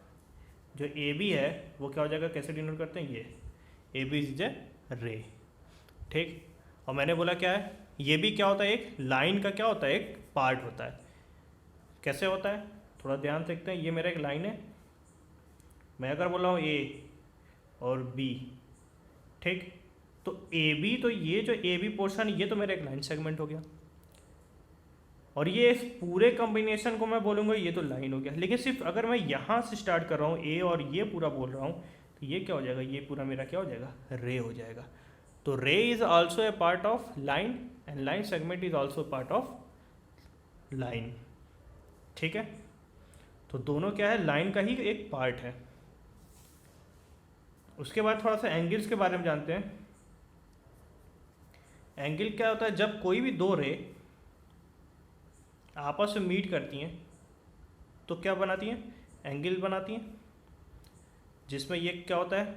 जो ए बी है वो क्या हो जाएगा, कैसे डिनोट करते हैं, ये ए बी इज ए रे। ठीक, और मैंने बोला क्या है, ये भी क्या होता है, एक लाइन का क्या होता है, एक पार्ट होता है। कैसे होता है, थोड़ा ध्यान से देखते हैं। ये मेरा एक लाइन है, मैं अगर बोल रहा हूँ ए और बी, ठीक, तो ए बी, तो ये जो ए बी पोर्शन ये तो मेरा एक लाइन सेगमेंट हो गया, और ये इस पूरे कॉम्बिनेशन को मैं बोलूँगा ये तो लाइन हो गया। लेकिन सिर्फ अगर मैं यहाँ से स्टार्ट कर रहा हूँ ए और ये पूरा बोल रहा हूँ, तो ये क्या हो जाएगा, ये पूरा मेरा क्या हो जाएगा, रे हो जाएगा। तो रे is also a part of line and line segment is also part of line. ठीक है, तो दोनों क्या है, लाइन का ही एक पार्ट है। उसके बाद थोड़ा सा एंगल्स के बारे में जानते हैं। एंगल क्या होता है, जब कोई भी दो रे आपस में मीट करती हैं तो क्या बनाती हैं, एंगल बनाती हैं, जिसमें ये क्या होता है,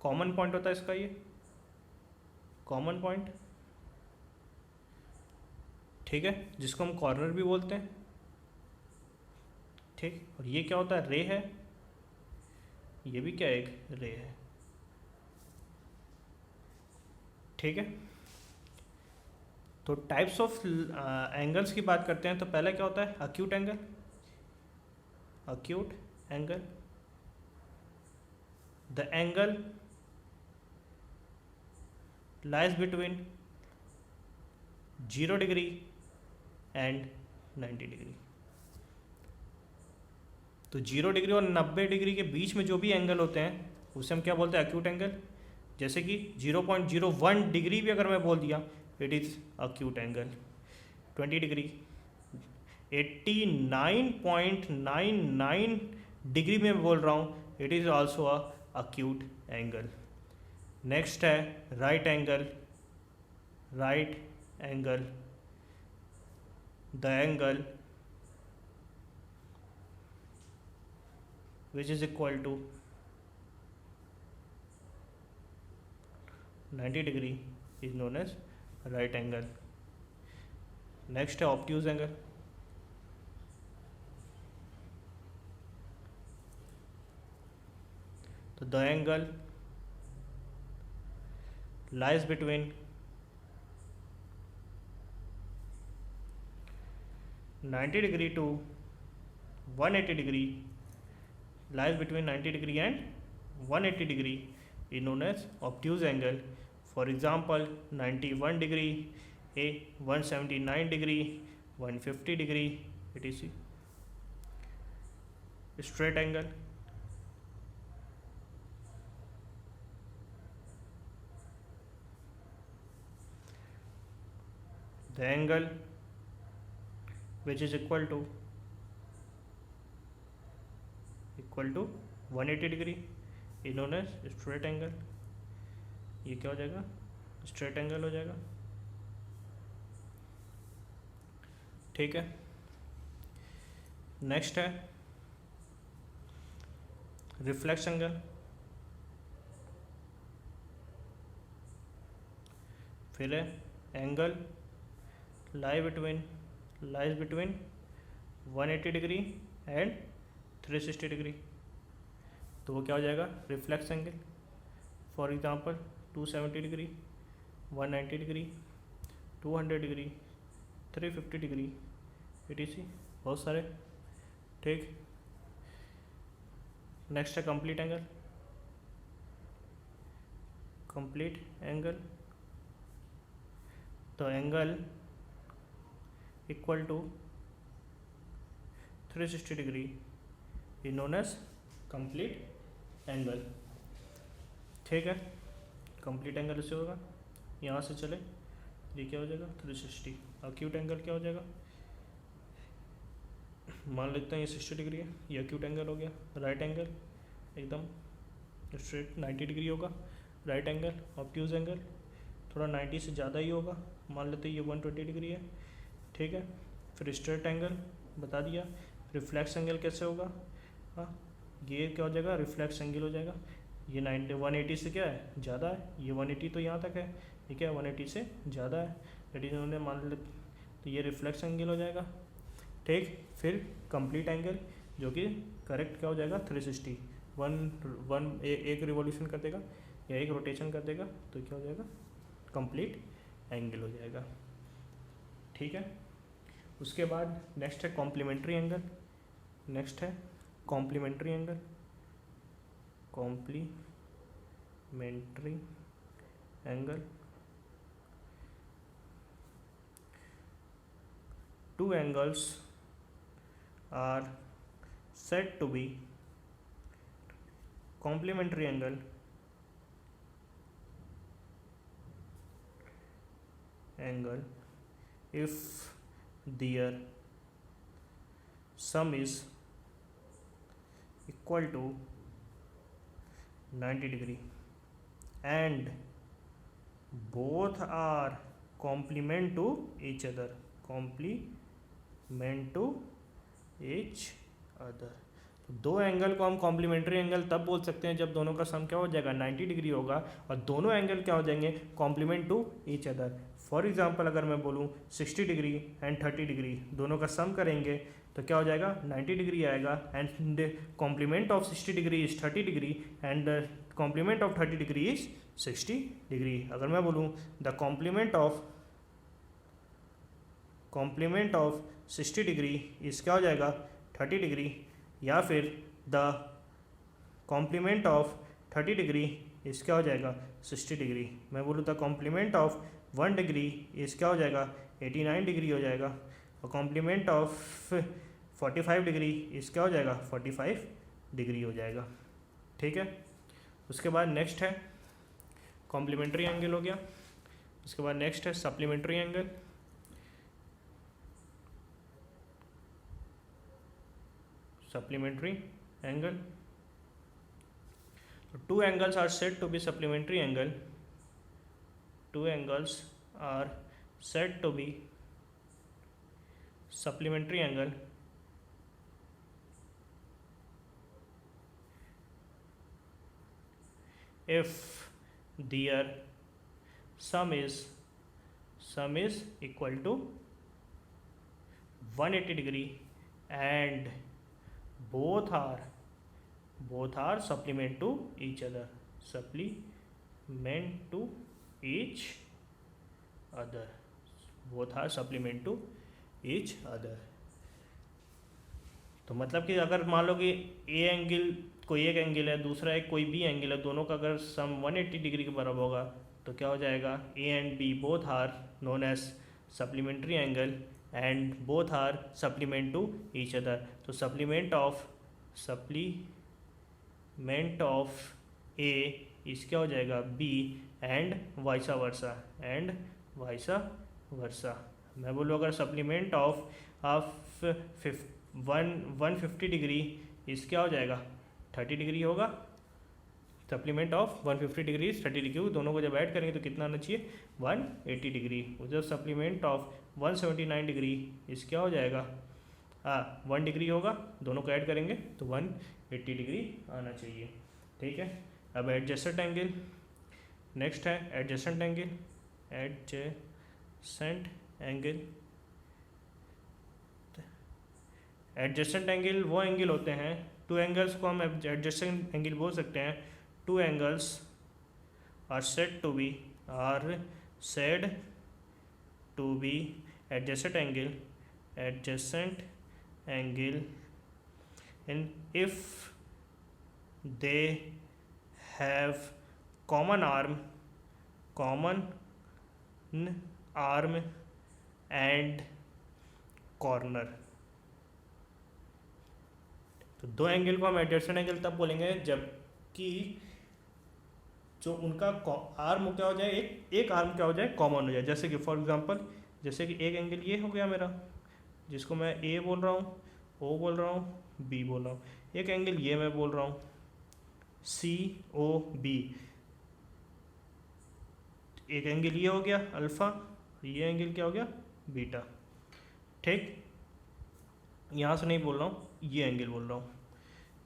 कॉमन पॉइंट होता है इसका, ये कॉमन पॉइंट। ठीक है, जिसको हम कॉर्नर भी बोलते हैं। ठीक, और ये क्या होता है, रे है, ये भी क्या है, एक रे है। ठीक है, तो टाइप्स ऑफ एंगल्स की बात करते हैं। तो पहला क्या होता है, acute angle. Acute angle, the angle lies between 0 degree and 90 degree. तो 0 डिग्री और 90 डिग्री के बीच में जो भी एंगल होते हैं उसे हम क्या बोलते हैं, अक्यूट एंगल। जैसे कि 0.01 डिग्री भी अगर मैं बोल दिया, it is acute angle. 20 degree, 89.99 degree में बोल रहा हूँ, it is also a acute angle. Next है right angle. Right angle, the angle which is equal to 90 degree is known as right angle। Next है ऑब्ट्यूज एंगल। तो the angle lies between 90 degree to 180 degree, lies between 90 degree and 180 degree is known as obtuse angle। For example, 91 degree, 179 degree, 150 degree, etc. Straight angle, the angle which is equal to 180 degree is known as straight angle. ये क्या हो जाएगा, straight angle हो जाएगा। ठीक है, next है reflex angle, फिर है angle lies between 180 degree and 360 degree, तो वो क्या हो जाएगा reflex angle. For example 270 degree, 190 degree, 200 degree, 350 degree, etc, बहुत सारे। ठीक, नेक्स्ट है कंप्लीट एंगल। कंप्लीट एंगल, तो angle equal to 360 degree is known as complete angle. ठीक है, कंप्लीट एंगल इससे होगा, यहाँ से चले ये क्या हो जाएगा 360। अक्यूट एंगल क्या हो जाएगा, मान लेते हैं ये 60 डिग्री है, ये अक्यूट एंगल हो गया। राइट एंगल एकदम स्ट्रेट 90 डिग्री होगा राइट एंगल। ऑब्ट्यूज एंगल थोड़ा 90 से ज़्यादा ही होगा, मान लेते हैं ये 120 डिग्री है। ठीक है, फिर स्ट्रेट एंगल बता दिया। रिफ्लेक्स एंगल कैसे होगा, हाँ ये क्या हो जाएगा रिफ्लेक्स एंगल हो जाएगा। ये 180 से क्या है ज़्यादा है, ये 180 तो यहाँ तक है, ये क्या है 180 से ज़्यादा है, दैट इज उन्होंने मान ले, तो ये रिफ्लेक्स एंगल हो जाएगा। ठीक, फिर कंप्लीट एंगल जो कि करेक्ट क्या हो जाएगा 360, एक रिवॉल्यूशन कर देगा या एक रोटेशन कर देगा, तो क्या हो जाएगा कंप्लीट एंगल हो जाएगा। ठीक है, उसके बाद नेक्स्ट है कॉम्प्लीमेंट्री एंगल। नेक्स्ट है complementary angle. Complementary angle, two angles are said to be complementary angle if their sum is equal to 90 degree and both are complement to each other, complement to each other। तो दो angle को हम complementary angle तब बोल सकते हैं जब दोनों का सम क्या हो जाएगा 90 डिग्री होगा और दोनों एंगल क्या हो जाएंगे complement to each other. For example अगर मैं बोलूँ 60 डिग्री एंड 30 डिग्री दोनों का सम करेंगे तो क्या हो जाएगा 90 डिग्री आएगा, and complement of 60 degree is 30 degree and complement of 30 degree is 60 degree. अगर मैं बोलूँ द कॉम्प्लीमेंट ऑफ 60 डिग्री इस क्या हो जाएगा 30 डिग्री, या फिर द कॉम्प्लीमेंट ऑफ 30 डिग्री इस क्या हो जाएगा 60 डिग्री। मैं बोलूँ द कॉम्प्लीमेंट ऑफ 1 डिग्री इस क्या हो जाएगा 89 डिग्री हो जाएगा, और कॉम्प्लीमेंट ऑफ 45 डिग्री इस क्या हो जाएगा 45 डिग्री हो जाएगा। ठीक है, उसके बाद नेक्स्ट है कॉम्प्लीमेंट्री एंगल हो गया। उसके बाद नेक्स्ट है supplementary angle. supplementary angle, two angles are said to be supplementary angle, two angles are said to be supplementary angle if their sum is equal to 180 degree and both are supplement to each other, supplement to each other, both are supplement to each other। तो मतलब कि अगर मान लो कि A angle कोई एक angle है, दूसरा एक कोई बी एंगल है, दोनों का अगर सम 180 डिग्री के बराबर होगा तो क्या हो जाएगा A and B both are known as supplementary angle and both are supplement to each other। तो supplement of A इस क्या हो जाएगा B and vice versa। मैं बोलूँ अगर supplement of 150 डिग्री इस क्या हो जाएगा 30 डिग्री होगा। सप्लीमेंट ऑफ 150 डिग्री 30 डिग्री, दोनों को जब ऐड करेंगे तो कितना आना चाहिए 180 डिग्री। उधर सप्लीमेंट ऑफ 179 डिग्री इस क्या हो जाएगा 1 डिग्री होगा, दोनों को ऐड करेंगे तो 180 डिग्री आना चाहिए। ठीक है, अब एडजेसेंट एंगल नेक्स्ट है, adjacent angle. Adjacent angle, adjacent angle वो एंगल होते हैं, टू एंगल्स को हम एडजेसेंट एंगल बोल सकते हैं। Two angles are said to be adjacent angle and if they have common arm and corner। तो दो एंगल को हम एडजेसेंट एंगल तब बोलेंगे जबकि जो उनका आर्म क्या हो जाए, एक आर्म क्या हो जाए, कॉमन हो जाए। जैसे कि फॉर एग्जांपल, जैसे कि एक एंगल ये हो गया मेरा, जिसको मैं ए बोल रहा हूँ, ओ बोल रहा हूँ, बी बोल रहा हूँ। एक एंगल ये मैं बोल रहा हूँ सी ओ बी, एक एंगल ये हो गया अल्फ़ा, ये एंगल क्या हो गया बीटा। ठीक, यहाँ से नहीं बोल रहा हूँ, ये एंगल बोल रहा हूँ,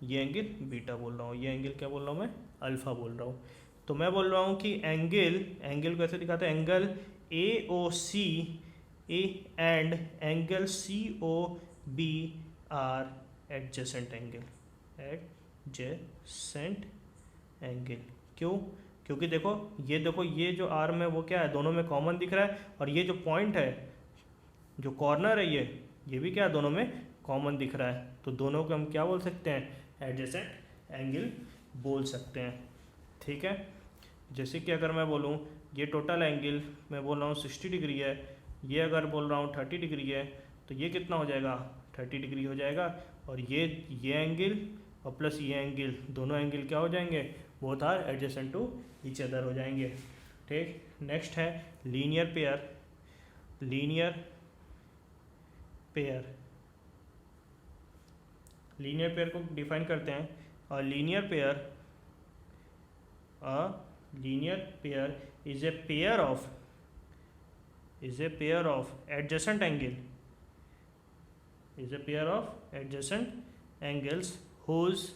ये एंगल बीटा बोल रहा हूँ, ये एंगल क्या बोल रहा हूँ मैं, अल्फ़ा बोल रहा हूँ। तो मैं बोल रहा हूँ कि एंगल को ऐसे दिखाते हैं, angle A O C A and angle C O B are adjacent angle. क्यों? क्योंकि देखो ये जो आर्म है वो क्या है, दोनों में कॉमन दिख रहा है, और ये जो पॉइंट है, जो कॉर्नर है, ये भी क्या है, दोनों में कॉमन दिख रहा है। तो दोनों को हम क्या बोल सकते हैं, एडजेसेंट एंगल बोल सकते हैं। ठीक है, जैसे कि अगर मैं बोलूँ ये टोटल एंगल मैं बोल रहा हूँ 60 डिग्री है, ये अगर बोल रहा हूँ 30 डिग्री है, तो ये कितना हो जाएगा, 30 डिग्री हो जाएगा। और ये एंगल और प्लस ये एंगल, दोनों एंगल क्या हो जाएंगे, both are adjacent to each other हो जाएंगे। ठीक, नेक्स्ट है लीनियर पेयर। लीनियर पेयर को डिफाइन करते हैं, और linear pair is a pair of adjacent angles whose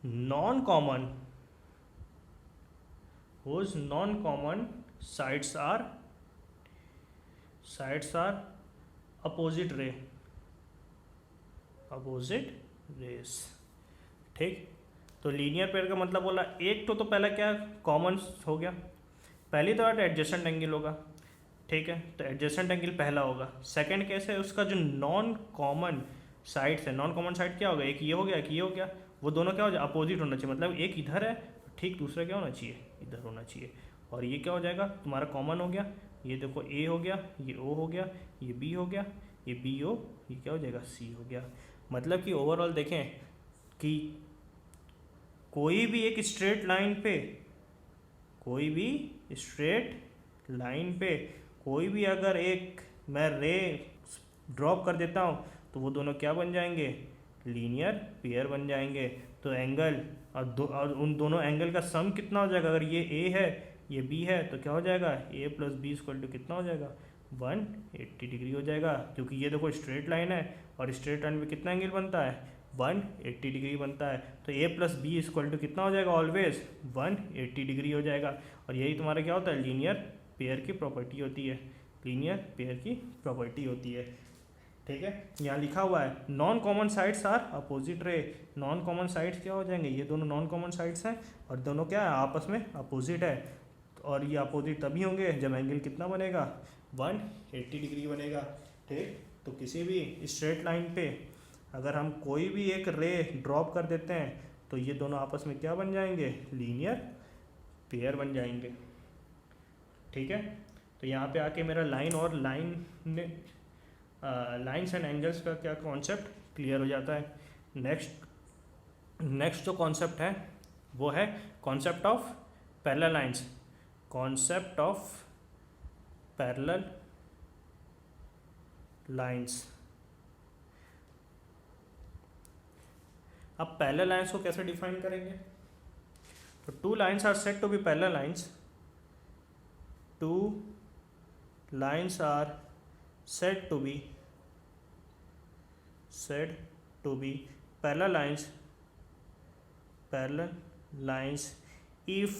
non-common sides are opposite rays। ठीक, तो लीनियर पेयर का मतलब बोला, एक तो पहला क्या कॉमन हो गया, पहली तो एडजेसेंट एंगल होगा। ठीक है, तो एडजेसेंट एंगल पहला होगा। सेकंड केस है उसका जो नॉन कॉमन साइड्स है, नॉन कॉमन साइड क्या होगा, एक ये हो गया, एक ये हो गया, वो दोनों क्या हो जाए, अपोजिट होना चाहिए। मतलब एक इधर है, ठीक दूसरा क्या होना चाहिए, इधर होना चाहिए। और ये क्या हो जाएगा, तुम्हारा कॉमन हो गया, ये देखो ए हो गया, ये ओ हो गया, ये बी हो गया, ये बी ओ, ये क्या हो जाएगा, सी हो गया। मतलब कि ओवरऑल देखें कि कोई भी एक स्ट्रेट लाइन पे कोई भी अगर एक मैं रे ड्रॉप कर देता हूँ, तो वो दोनों क्या बन जाएंगे, लीनियर पेयर बन जाएंगे। तो एंगल और उन दोनों एंगल का सम कितना हो जाएगा, अगर ये ए है ये बी है, तो क्या हो जाएगा, A plus B equal to कितना हो जाएगा, 180 डिग्री हो जाएगा। क्योंकि ये देखो स्ट्रेट लाइन है, और स्ट्रेट लाइन में कितना एंगल बनता है, 180 डिग्री बनता है। तो ए प्लस बी इक्वल टू कितना हो जाएगा, ऑलवेज 180 डिग्री हो जाएगा। और यही तुम्हारा क्या होता है, लीनियर पेयर की प्रॉपर्टी होती है। ठीक है, यहाँ लिखा हुआ है non common sides are opposite ray. Non common sides क्या हो जाएंगे, ये दोनों नॉन कॉमन साइड्स हैं, और दोनों क्या है, आपस में अपोजिट है। और ये अपोजिट तभी होंगे जब एंगल कितना बनेगा, 180 डिग्री बनेगा। ठीक, तो किसी भी स्ट्रेट लाइन पे अगर हम कोई भी एक रे ड्रॉप कर देते हैं, तो ये दोनों आपस में क्या बन जाएंगे, लीनियर पेयर बन जाएंगे। ठीक है, तो यहाँ पे आके मेरा लाइन्स एंड एंगल्स का क्या कॉन्सेप्ट क्लियर हो जाता है। नेक्स्ट जो कॉन्सेप्ट है वो है कॉन्सेप्ट ऑफ पैरेलल लाइन्स। अब पैरेलल लाइन्स को कैसे डिफाइन करेंगे, तो two lines are said to be parallel lines. Two lines are said to be parallel lines if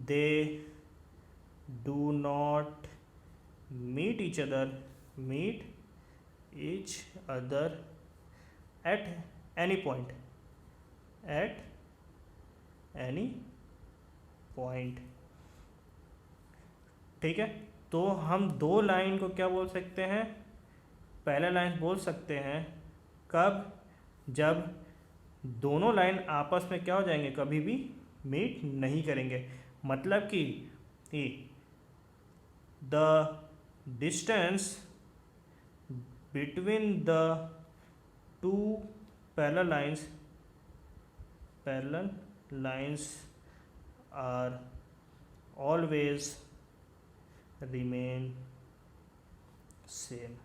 they do not meet each other at any point ठीक है। तो हम दो लाइन को क्या बोल सकते हैं, पैरेलल लाइन बोल सकते हैं कब, जब दोनों लाइन आपस में क्या हो जाएंगे, कभी भी मीट नहीं करेंगे। मतलब कि the distance between the two parallel lines are always remain same.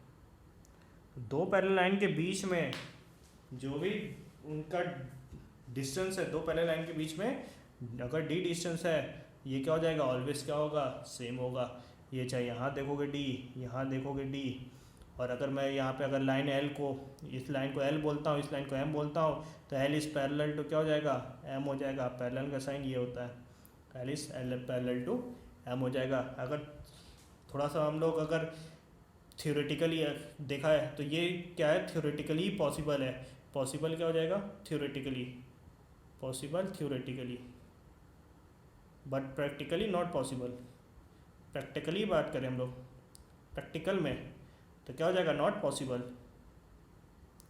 दो पैरेलल लाइन के बीच में जो भी उनका डिस्टेंस है, दो पैरेलल लाइन के बीच में अगर डी डिस्टेंस है, ये क्या हो जाएगा, ऑलवेज क्या होगा, सेम होगा। ये चाहे यहाँ देखोगे डी, यहाँ देखोगे डी, और अगर मैं यहाँ पे अगर लाइन एल को, इस लाइन को एल बोलता हूँ, इस लाइन को एम बोलता हूँ, तो एल इज पैरेलल टू क्या हो जाएगा, एम हो जाएगा। पैरेलल का साइन ये होता है, L is parallel to M हो जाएगा। अगर थोड़ा सा हम लोग अगर थ्योरेटिकली देखा है तो ये क्या है, थ्योरेटिकली पॉसिबल है। पॉसिबल क्या हो जाएगा, theoretically possible, theoretically, but practically not possible. Practically बात करें हम लोग, प्रैक्टिकल में, तो क्या हो जाएगा, नॉट पॉसिबल।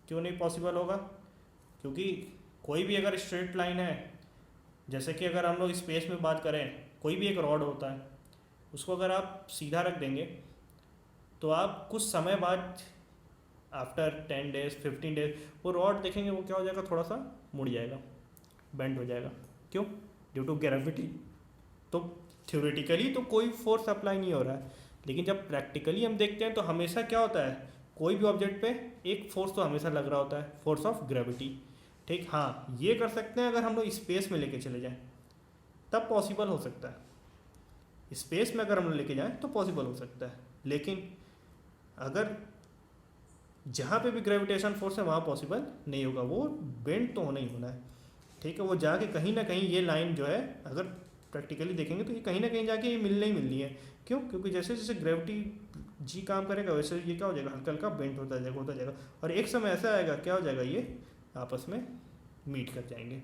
क्यों नहीं पॉसिबल होगा, क्योंकि कोई भी अगर स्ट्रेट लाइन है, जैसे कि अगर हम लोग स्पेस में बात करें, कोई भी एक रॉड होता है, उसको अगर आप सीधा रख देंगे तो आप कुछ समय बाद आफ्टर 10 डेज 15 डेज वो रॉड देखेंगे, वो क्या हो जाएगा, थोड़ा सा मुड़ जाएगा, बेंड हो जाएगा। क्यों, ड्यू टू ग्रेविटी। तो थ्योरेटिकली तो कोई फोर्स अप्लाई नहीं हो रहा है, लेकिन जब प्रैक्टिकली हम देखते हैं तो हमेशा क्या होता है, कोई भी ऑब्जेक्ट पे एक फोर्स तो हमेशा लग रहा होता है, फोर्स ऑफ ग्रेविटी। ठीक, हाँ ये कर सकते हैं अगर हम लोग स्पेस में लेके चले जाएं, तब पॉसिबल हो सकता है। स्पेस में अगर हम लेके जाएं तो पॉसिबल हो सकता है, लेकिन अगर जहाँ पे भी ग्रेविटेशन फोर्स है वहाँ पॉसिबल नहीं होगा, वो बेंड तो होना ही होना है। ठीक है, वो जाके कहीं ना कहीं ये लाइन जो है, अगर प्रैक्टिकली देखेंगे तो ये कहीं ना कहीं जाके ये मिलनी ही मिलनी है। क्यों, क्योंकि जैसे जैसे ग्रेविटी जी काम करेगा वैसे ये क्या हो जाएगा, हल्का हल्का बेंड होता जाएगा, और एक समय ऐसा आएगा क्या हो जाएगा, ये आपस में मीट कर जाएंगे।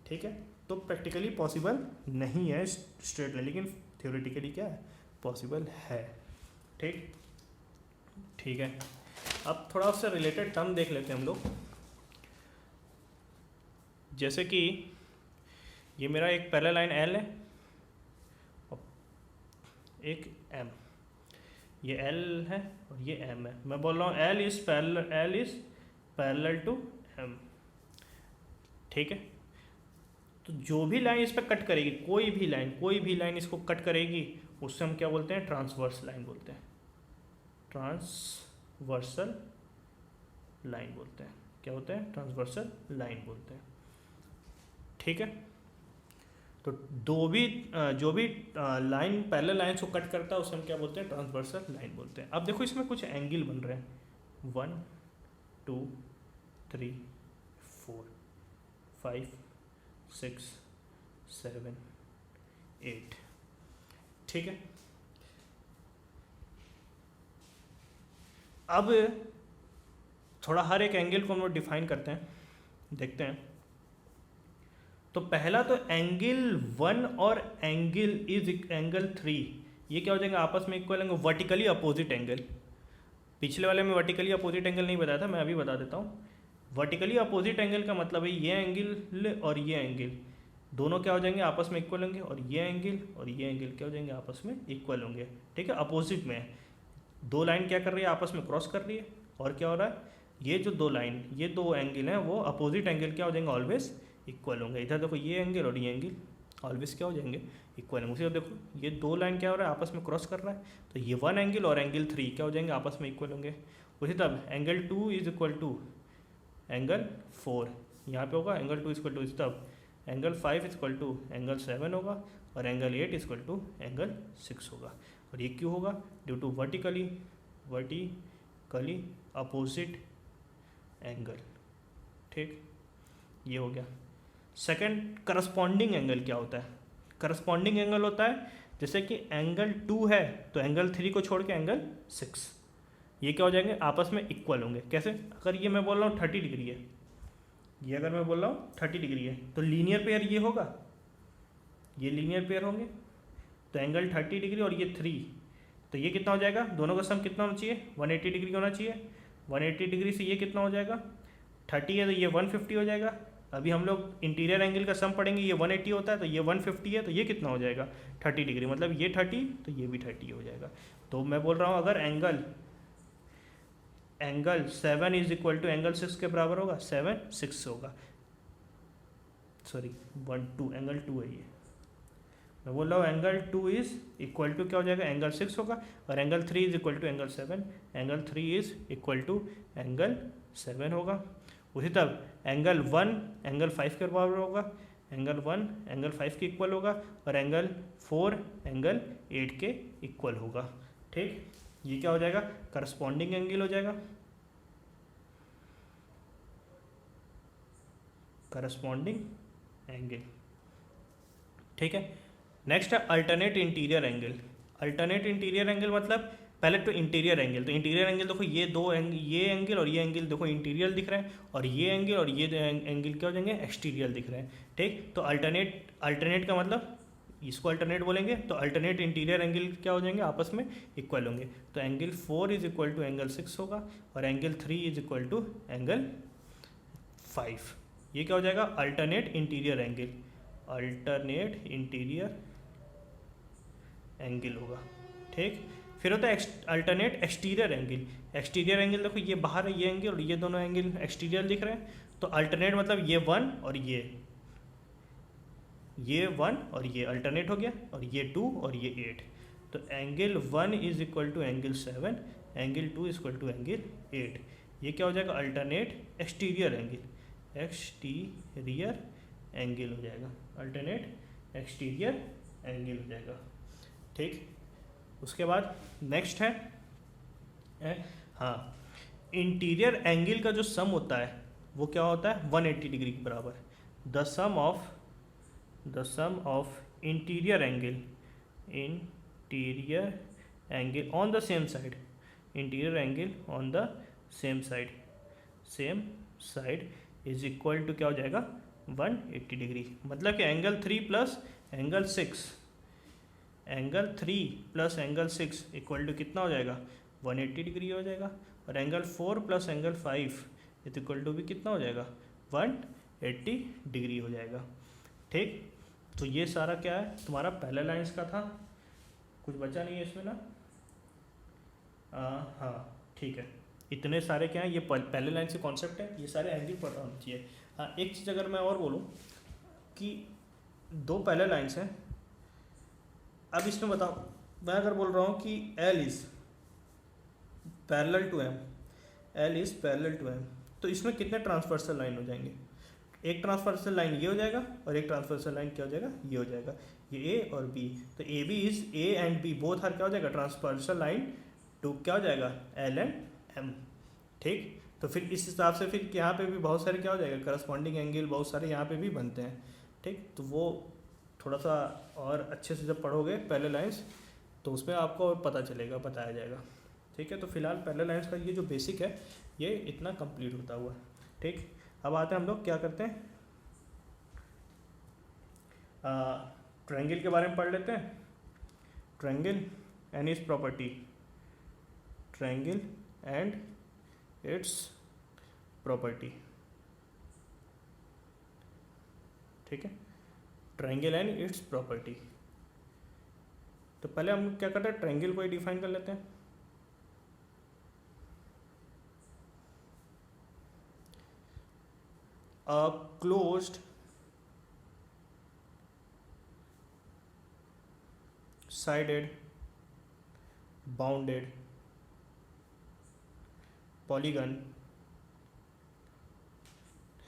ठीक है, तो प्रैक्टिकली पॉसिबल नहीं है स्ट्रेट लाइन, लेकिन थ्योरेटिकली क्या है, पॉसिबल है। ठीक है, अब थोड़ा उससे रिलेटेड टर्म देख लेते हैं हम लोग। जैसे कि ये मेरा एक पैरेलल लाइन एल है और एक एम, ये एल है और ये एम है। मैं बोल रहा हूँ L is parallel to M. ठीक है, तो जो भी लाइन इस पर कट करेगी, कोई भी लाइन इसको कट करेगी, उससे हम क्या बोलते हैं, ट्रांसवर्स लाइन बोलते हैं, ट्रांसवर्सल लाइन बोलते हैं। क्या होता है, ट्रांसवर्सल लाइन बोलते हैं। ठीक है, तो जो भी लाइन पैरेलल लाइन को कट करता है उसे हम क्या बोलते हैं, ट्रांसवर्सल लाइन बोलते हैं। अब देखो इसमें कुछ एंगल बन रहे हैं, 1 2 3 4 5 6 7 8। ठीक है, अब थोड़ा हर एक एंगल को हम लोग डिफाइन करते हैं, देखते हैं। तो पहला तो एंगल 1 और एंगल 3 ये क्या हो जाएंगे, आपस में इक्वल होंगे, वर्टिकली अपोजिट एंगल। पिछले वाले में वर्टिकली अपोजिट एंगल नहीं बताया था, मैं अभी बता देता हूँ। वर्टिकली अपोजिट एंगल का मतलब है ये एंगल और ये एंगल दोनों क्या हो जाएंगे, आपस में इक्वल होंगे, और ये एंगल और ये एंगल क्या हो जाएंगे, आपस में इक्वल होंगे। ठीक है, अपोजिट में है, दो लाइन क्या कर रही है, आपस में क्रॉस कर रही है, और क्या हो रहा है, ये जो दो लाइन, ये दो एंगल हैं वो अपोजिट एंगल क्या हो जाएंगे, ऑलवेज इक्वल होंगे। इधर देखो ये एंगल और ये एंगल ऑलवेज क्या हो जाएंगे, इक्वल होंगे। उसी देखो ये दो लाइन क्या हो रहा है, आपस में क्रॉस कर रहा है, तो ये 1 एंगल और एंगल 3 क्या हो जाएंगे, आपस में इक्वल होंगे। उसी तब angle 2 is equal to angle 4 यहाँ पे होगा, एंगल 2 इक्वल टू, इस तब एंगल 5 इक्वल टू एंगल 7 होगा, और एंगल 8 इक्वल टू एंगल 6 होगा। और ये क्यों होगा, due to vertically vertically opposite angle. ठीक, ये हो गया। सेकंड, करस्पॉन्डिंग एंगल क्या होता है? करस्पॉन्डिंग एंगल होता है जैसे कि एंगल 2 है तो एंगल 3 को छोड़ के एंगल 6, ये क्या हो जाएंगे? आपस में इक्वल होंगे। कैसे? अगर ये मैं बोल रहा हूँ 30 डिग्री है, ये अगर मैं बोल रहा हूँ 30 डिग्री है, तो लीनियर पेयर ये होगा, ये लीनियर पेयर होंगे। तो एंगल 30 डिग्री और ये 3, तो ये कितना हो जाएगा? दोनों का सम कितना होना चाहिए? 180 डिग्री होना चाहिए। 180 डिग्री से ये कितना हो जाएगा? 30 है तो ये 150 हो जाएगा। अभी हम लोग इंटीरियर एंगल का सम पढ़ेंगे, ये 180 होता है तो ये 150 है, तो ये कितना हो जाएगा? 30 डिग्री, मतलब ये 30 तो ये भी 30 हो जाएगा। तो मैं बोल रहा हूँ अगर angle 7 is equal to angle 6 के बराबर होगा, 7 6 होगा, सॉरी 1 2, एंगल 2 है ये। मैं बोल रहा हूँ एंगल 2 इज इक्वल टू क्या हो जाएगा? एंगल 6 होगा। और angle 3 is equal to angle 7, angle 3 is equal to angle 7 होगा। उसी तरह एंगल 1 एंगल 5 के बराबर होगा, एंगल 1 एंगल 5 के इक्वल होगा, और एंगल 4 एंगल 8 के इक्वल होगा। ठीक, ये क्या हो जाएगा? करस्पॉन्डिंग एंगल हो जाएगा, करस्पॉन्डिंग एंगल। ठीक है। नेक्स्ट है alternate interior angle. Alternate interior angle मतलब पहले तो इंटीरियर एंगल, तो इंटीरियर एंगल देखो ये दो एंगल, ये एंगल और ये एंगल देखो इंटीरियर दिख रहा है, और ये एंगल और ये एंगल क्या हो जाएंगे? एक्सटीरियर दिख रहे हैं। ठीक, तो अल्टरनेट का मतलब इसको अल्टरनेट बोलेंगे, तो अल्टरनेट इंटीरियर एंगल क्या हो जाएंगे? आपस में इक्वल होंगे। तो angle 4 is equal to angle 6 होगा, और angle 3 is equal to angle 5। ये क्या हो जाएगा? Alternate interior angle, alternate interior angle होगा। ठीक, फिर होता है alternate exterior angle. Exterior angle देखो ये बाहर है ये एंगल, और ये दोनों एंगल एक्सटीरियर दिख रहे हैं। तो अल्टरनेट मतलब ये 1 और ये 1 और ये अल्टरनेट हो गया, और ये 2 और ये 8। तो angle 1 is equal to angle 7, angle 2 is equal to angle 8। ये क्या हो जाएगा? Alternate exterior angle, exterior angle हो जाएगा, अल्टरनेट एक्सटीरियर एंगल हो जाएगा। ठीक, उसके बाद नेक्स्ट है हाँ, इंटीरियर एंगल का जो सम होता है वो क्या होता है? 180 डिग्री के बराबर। The sum of interior angle on the same side, interior angle on the same side is equal to क्या हो जाएगा? 180 डिग्री। मतलब कि angle 3 plus angle 6, angle 3 plus angle 6 equal to कितना हो जाएगा? 180 डिग्री हो जाएगा। और angle 4 plus angle 5 equal to भी कितना हो जाएगा? 180 डिग्री हो जाएगा। ठीक, तो ये सारा क्या है? तुम्हारा पहले लाइंस का था, कुछ बचा नहीं है इसमें ना? हाँ ठीक है, इतने सारे क्या हैं? ये पहले लाइन से कॉन्सेप्ट है, ये सारे एंगल पता होना चाहिए। हाँ, एक चीज़ अगर मैं और बोलूँ कि 2 पहले लाइंस हैं, अब इसमें बताओ, मैं अगर बोल रहा हूँ कि L is parallel to M, L is parallel to M, तो इसमें कितने ट्रांसवर्सल लाइन हो जाएंगे? एक ट्रांसवर्सल लाइन ये हो जाएगा, और एक ट्रांसवर्सल लाइन क्या हो जाएगा? ये हो जाएगा, ये A और B। तो AB is A and B both are क्या हो जाएगा? ट्रांसवर्सल लाइन टू क्या हो जाएगा? L and M। ठीक, तो फिर इस हिसाब से फिर यहाँ पे भी बहुत सारे क्या हो जाएगा? करस्पॉन्डिंग एंगल बहुत सारे यहाँ पे भी बनते हैं। ठीक, तो वो थोड़ा सा और अच्छे से जब पढ़ोगे पहले लाइंस, तो उसमें आपको और पता चलेगा, बताया जाएगा। ठीक है, तो फिलहाल पहले लाइंस का ये जो बेसिक है ये इतना कंप्लीट होता हुआ। ठीक, अब आते हैं हम लोग क्या करते हैं, ट्रायंगल के बारे में पढ़ लेते हैं। Triangle and it's property, triangle and it's property. ठीक है, ट्रायंगल एंड इट्स प्रॉपर्टी। तो पहले हम क्या करते हैं? ट्रायंगल को ही डिफाइन कर लेते हैं। A closed sided bounded polygon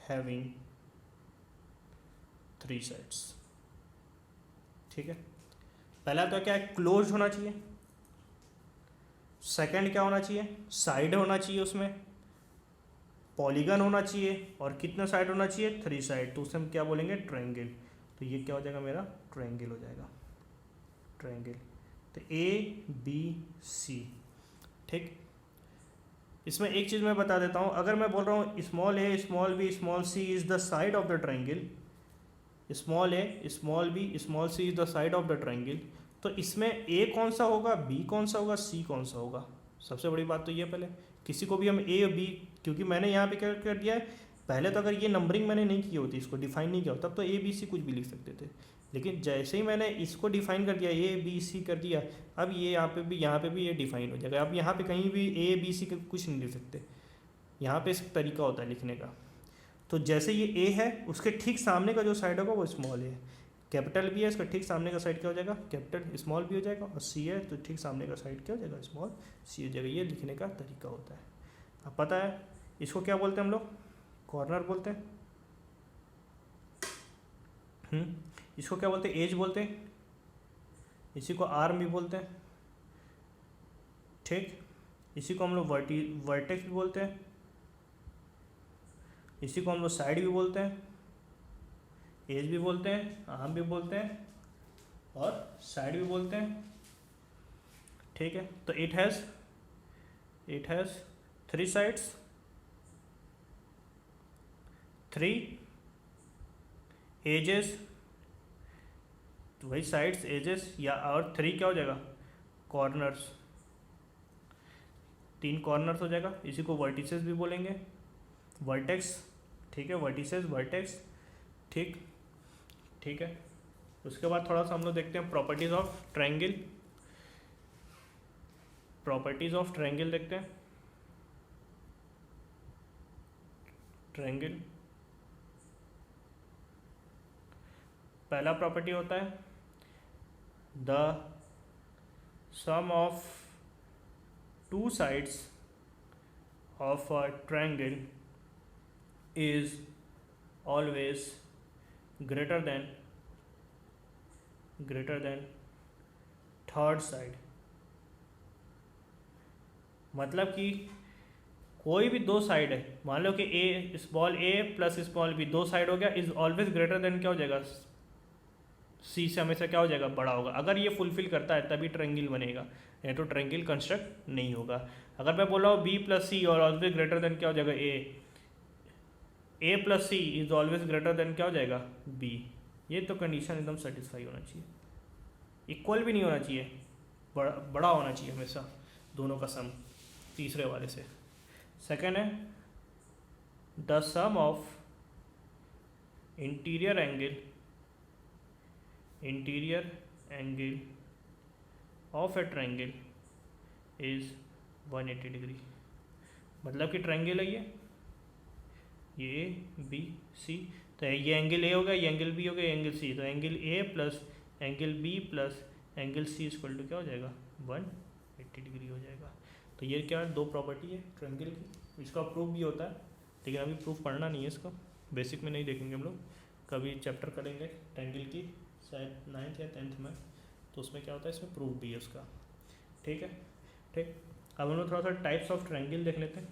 having 3 sides। ठीक है, पहला तो क्या है? क्लोज होना चाहिए। सेकंड क्या होना चाहिए, साइड होना चाहिए, उसमें पॉलीगन होना चाहिए, और कितना साइड होना चाहिए, 3 साइड, तो उसे हम क्या बोलेंगे, ट्रायंगल। तो ये क्या हो जाएगा, मेरा ट्रायंगल हो जाएगा, ट्रायंगल। तो ABC, ठीक। इसमें एक चीज़ मैं बता देता हूँ, अगर मैं बोल रहा हूँ small a small b small c is the side of the triangle, small a small b small c is the side of the triangle, तो इसमें a कौन सा होगा, b कौन सा होगा, c कौन सा होगा। सबसे बड़ी बात तो ये, पहले किसी को भी हम a और b, क्योंकि मैंने यहाँ पे क्या कर दिया है, पहले तो अगर ये नंबरिंग मैंने नहीं की होती, इसको डिफाइन नहीं किया होता, तब तो a b c कुछ भी लिख सकते थे, लेकिन जैसे ही मैंने इसको डिफाइन कर दिया, a b c कर दिया, अब ये यहाँ पे भी ये डिफाइन हो जाएगा। अब यहाँ पे कहीं भी a b c कुछ नहीं लिख सकते, यहाँ पे इस तरीका होता है लिखने का। तो जैसे ये a है, उसके ठीक सामने का जो साइड होगा वो स्मॉल है, कैपिटल भी है, इसका ठीक सामने का साइड क्या हो जाएगा, कैपिटल स्मॉल भी हो जाएगा, और c है तो ठीक सामने का साइड क्या हो जाएगा, स्मॉल c हो जाएगा। ये लिखने का तरीका होता है। अब पता है इसको क्या बोलते हैं हम लोग, कॉर्नर बोलते हैं। इसको क्या बोलते हैं, एज बोलते हैं, इसी को आर्म भी बोलते हैं, ठीक। इसी को हम लोग वर्टेक्स भी बोलते हैं, इसी को हम लोग साइड भी बोलते हैं, एज भी बोलते हैं, आर्म भी बोलते हैं, और साइड भी बोलते हैं, ठीक है। तो इट हैज़ 3 sides, 3 एजेस, तो वही साइड्स एजेस, या और 3 क्या हो जाएगा, कॉर्नर्स, 3 कॉर्नर्स हो जाएगा। इसी को वर्टिसेस भी बोलेंगे, वर्टेक्स, ठीक है, वर्टिसेस वर्टेक्स, ठीक, ठीक है। उसके बाद थोड़ा सा हम लोग देखते हैं properties of triangle, properties of triangle देखते हैं। ट्रायंगल पहला प्रॉपर्टी होता है the sum of 2 sides of a triangle is always greater than third side. मतलब कि कोई भी 2 साइड है, मान लो कि A small a plus small b 2 side हो गया, इज ऑलवेज ग्रेटर देन क्या हो जाएगा, सी से हमेशा क्या हो जाएगा, बड़ा होगा। अगर ये फुलफिल करता है तभी ट्रायंगल बनेगा, नहीं तो ट्रायंगल कंस्ट्रक्ट नहीं होगा। अगर मैं बोल रहा हूँ b प्लस सी और ऑलवेज ग्रेटर देन क्या हो जाएगा, a plus c is always greater than क्या हो जाएगा, b, ये तो कंडीशन एकदम सेटिस्फाई होना चाहिए। इक्वल भी नहीं होना चाहिए, बड़ा होना चाहिए हमेशा दोनों का सम, तीसरे वाले से। सेकेंड है the sum of interior angle of a triangle is 180 degree. मतलब कि ट्रायंगल है ये बी सी, तो ये एंगल ए हो गया, ये एंगल बी हो गया, ये एंगल सी, तो angle A plus angle B plus angle C equal to क्या हो जाएगा, 180 डिग्री हो जाएगा। तो ये क्या है, 2 प्रॉपर्टी है ट्रायंगल की। इसका प्रूफ भी होता है, लेकिन अभी प्रूफ पढ़ना नहीं है, इसको बेसिक में नहीं देखेंगे हम लोग, कभी चैप्टर करेंगे ट्रायंगल की शायद 9th या 10th में, तो उसमें क्या होता है, इसमें प्रूफ भी है उसका, ठीक है, ठीक। अब हम लोग थोड़ा सा टाइप्स ऑफ ट्रायंगल देख लेते हैं।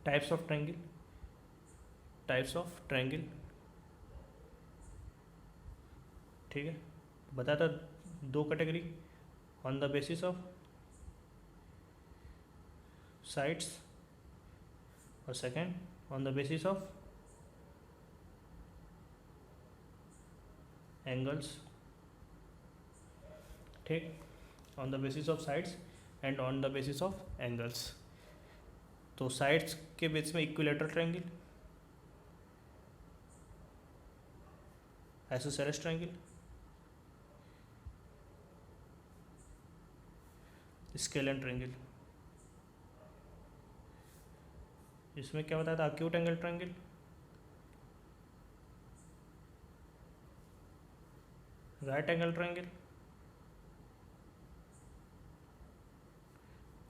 टाइप्स ऑफ ट्रायंगल, ठीक है। बताता 2 category, on the basis of sides, और second on the basis of angles, ठीक, on the basis of sides and on the basis of angles. तो साइड्स के बेस में equilateral triangle, isosceles triangle, scalene triangle. इसमें क्या बताया था, acute angle triangle, right angle triangle,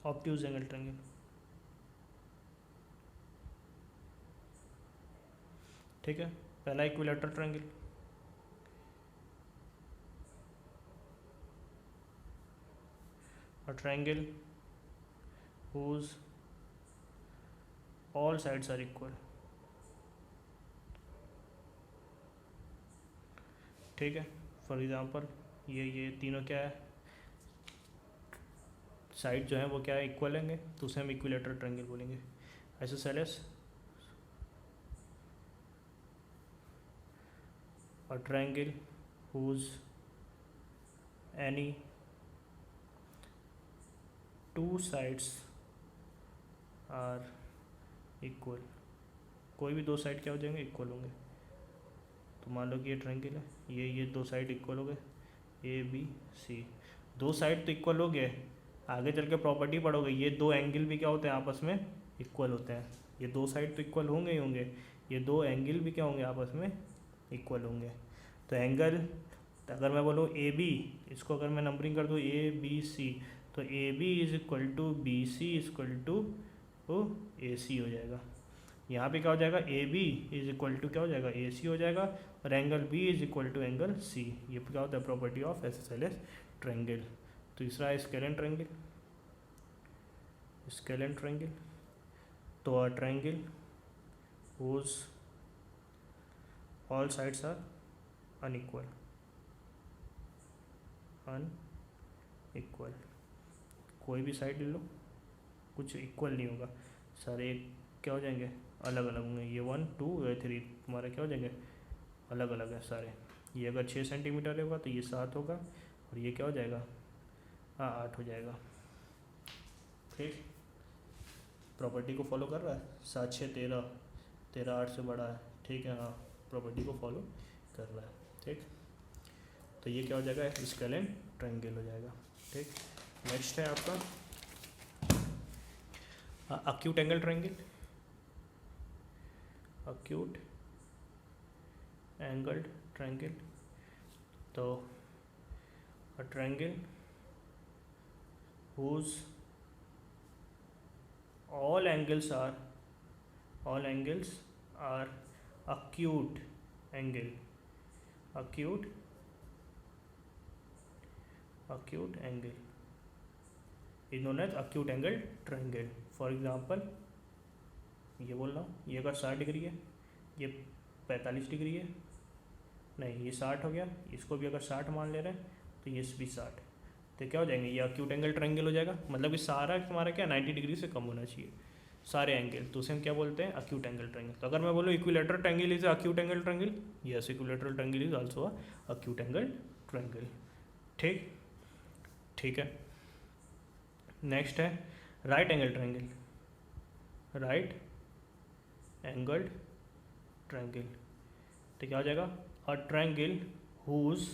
obtuse angle triangle. ठीक है, पहला इक्विलेटरल ट्रायंगल, और triangle whose all sides are equal। ठीक है, फॉर एग्जांपल ये तीनों क्या है, साइड जो है वो क्या है, इक्वल होंगे, तो उसे हम इक्विलेटरल ट्रायंगल बोलेंगे। Isosceles a triangle whose any two sides are equal। कोई भी दो साइड क्या हो जाएंगे, इक्वल होंगे। तो मान लो कि ये ट्रायंगल है, ये दो साइड इक्वल हो गए, ए बी सी, दो साइड तो इक्वल हो गए। आगे चल के प्रॉपर्टी पढ़ोगे, ये दो एंगल भी क्या होते हैं, आपस में इक्वल होते हैं। ये दो साइड तो इक्वल होंगे ही होंगे, ये दो एंगल भी क्या होंगे, आपस में इक्वल होंगे। तो एंगल, अगर मैं बोलूँ ए बी, इसको अगर मैं नंबरिंग कर दूँ ए बी सी, तो A B is equal to B C is equal to A C हो जाएगा। यहाँ पे क्या हो जाएगा, A B is equal to क्या हो जाएगा, ए सी हो जाएगा, और angle B is equal to angle C. ये क्या होता है, प्रॉपर्टी ऑफ आइसोसेलेस ट्रायंगल। तीसरा है स्केलेन ट्रायंगल। स्केलेन ट्रायंगल, तो a triangle whose all sides are unequal। कोई भी साइड ले लो, कुछ इक्वल नहीं होगा, सारे क्या हो जाएंगे, अलग अलग होंगे। ये 1 2 या 3 तुम्हारे क्या हो जाएंगे, अलग अलग है सारे। ये अगर 6 सेंटीमीटर होगा तो ये 7 होगा, और ये क्या हो जाएगा, हाँ 8 हो जाएगा। ठीक, प्रॉपर्टी को फॉलो कर रहा है, 7 6 13, 13 8 से बड़ा है। ठीक है, हाँ प्रॉपर्टी को फॉलो कर रहा है। ठीक, तो ये क्या हो जाएगा, स्केलेन ट्रायंगल हो जाएगा। ठीक, नेक्स्ट है आपका acute angle triangle. Acute angle triangle, तो a triangle whose all angles are acute angle is known as acute angle triangle। For example ये बोल रहा हूँ, ये अगर 60 डिग्री है, ये 45 डिग्री है, नहीं ये 60 हो गया, इसको भी अगर 60 मान ले रहे हैं तो ये भी 60, तो क्या हो जाएंगे, ये अक्यूट एंगल ट्रायंगल हो जाएगा। मतलब कि सारा तुम्हारा क्या 90 डिग्री से कम होना चाहिए सारे एंगल, तो उसे हम क्या बोलते हैं, अक्यूट एंगल ट्रायंगल। तो अगर मैं बोलूँ equilateral triangle is acute angle triangle, yes equilateral triangle is also acute angle triangle. ठीक, ठीक है, नेक्स्ट है right angle triangle. Right angled triangle, तो क्या हो जाएगा, a triangle whose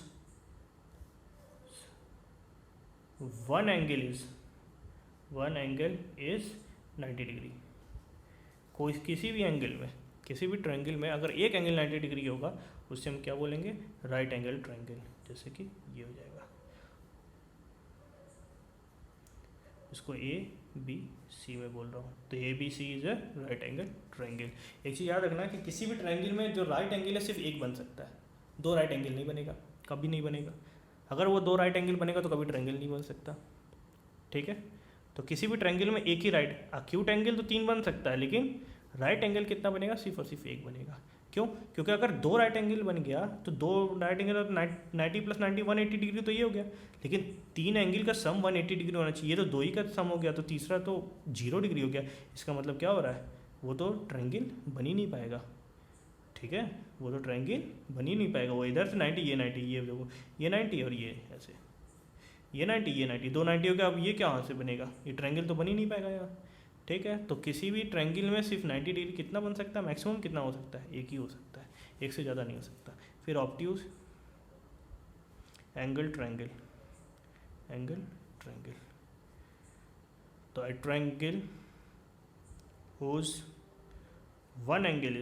one angle is 90 degree. कोई किसी भी एंगल में, किसी भी ट्रायंगल में अगर एक एंगल 90 डिग्री होगा, उससे हम क्या बोलेंगे, राइट एंगल ट्रायंगल। जैसे कि ये हो जाएगा, इसको ए बी सी में बोल रहा हूँ, तो A B C is a right angle triangle. एक चीज़ याद रखना कि किसी भी ट्रायंगल में जो राइट एंगल है सिर्फ एक बन सकता है, दो राइट एंगल नहीं बनेगा, कभी नहीं बनेगा। अगर वो दो राइट एंगल बनेगा तो कभी ट्रायंगल नहीं बन सकता। ठीक है, तो किसी भी ट्रायंगल में एक ही राइट, अक्यूट एंगल तो 3 बन सकता है, लेकिन राइट एंगल कितना बनेगा, सिर्फ और सिर्फ एक बनेगा। क्यों, क्योंकि अगर दो राइट एंगल बन गया तो दो राइट एंगल 90 + 90 180 डिग्री तो ये हो गया, लेकिन 3 एंगल का सम 180 डिग्री होना चाहिए। ये तो दो ही का सम हो गया, तो तीसरा तो 0 डिग्री हो गया। इसका मतलब क्या हो रहा है, वो तो ट्रायंगल बन ही नहीं पाएगा। ठीक है, वो तो ट्रायंगल बन ही नहीं पाएगा। वो इधर से 90 ये 90, ये देखो ये 90 और ये ऐसे, ये 90 ये 90, दो 90 हो गया। अब ये क्या कहाँ से बनेगा, ये ट्रायंगल तो बन ही नहीं पाएगा यार। ठीक है, तो किसी भी ट्रायंगल में सिर्फ 90 डिग्री कितना बन सकता है, मैक्सिमम कितना हो सकता है, एक ही हो सकता है, एक से ज़्यादा नहीं हो सकता। फिर ऑब्ट्यूज एंगल ट्रायंगल। तो a triangle whose one angle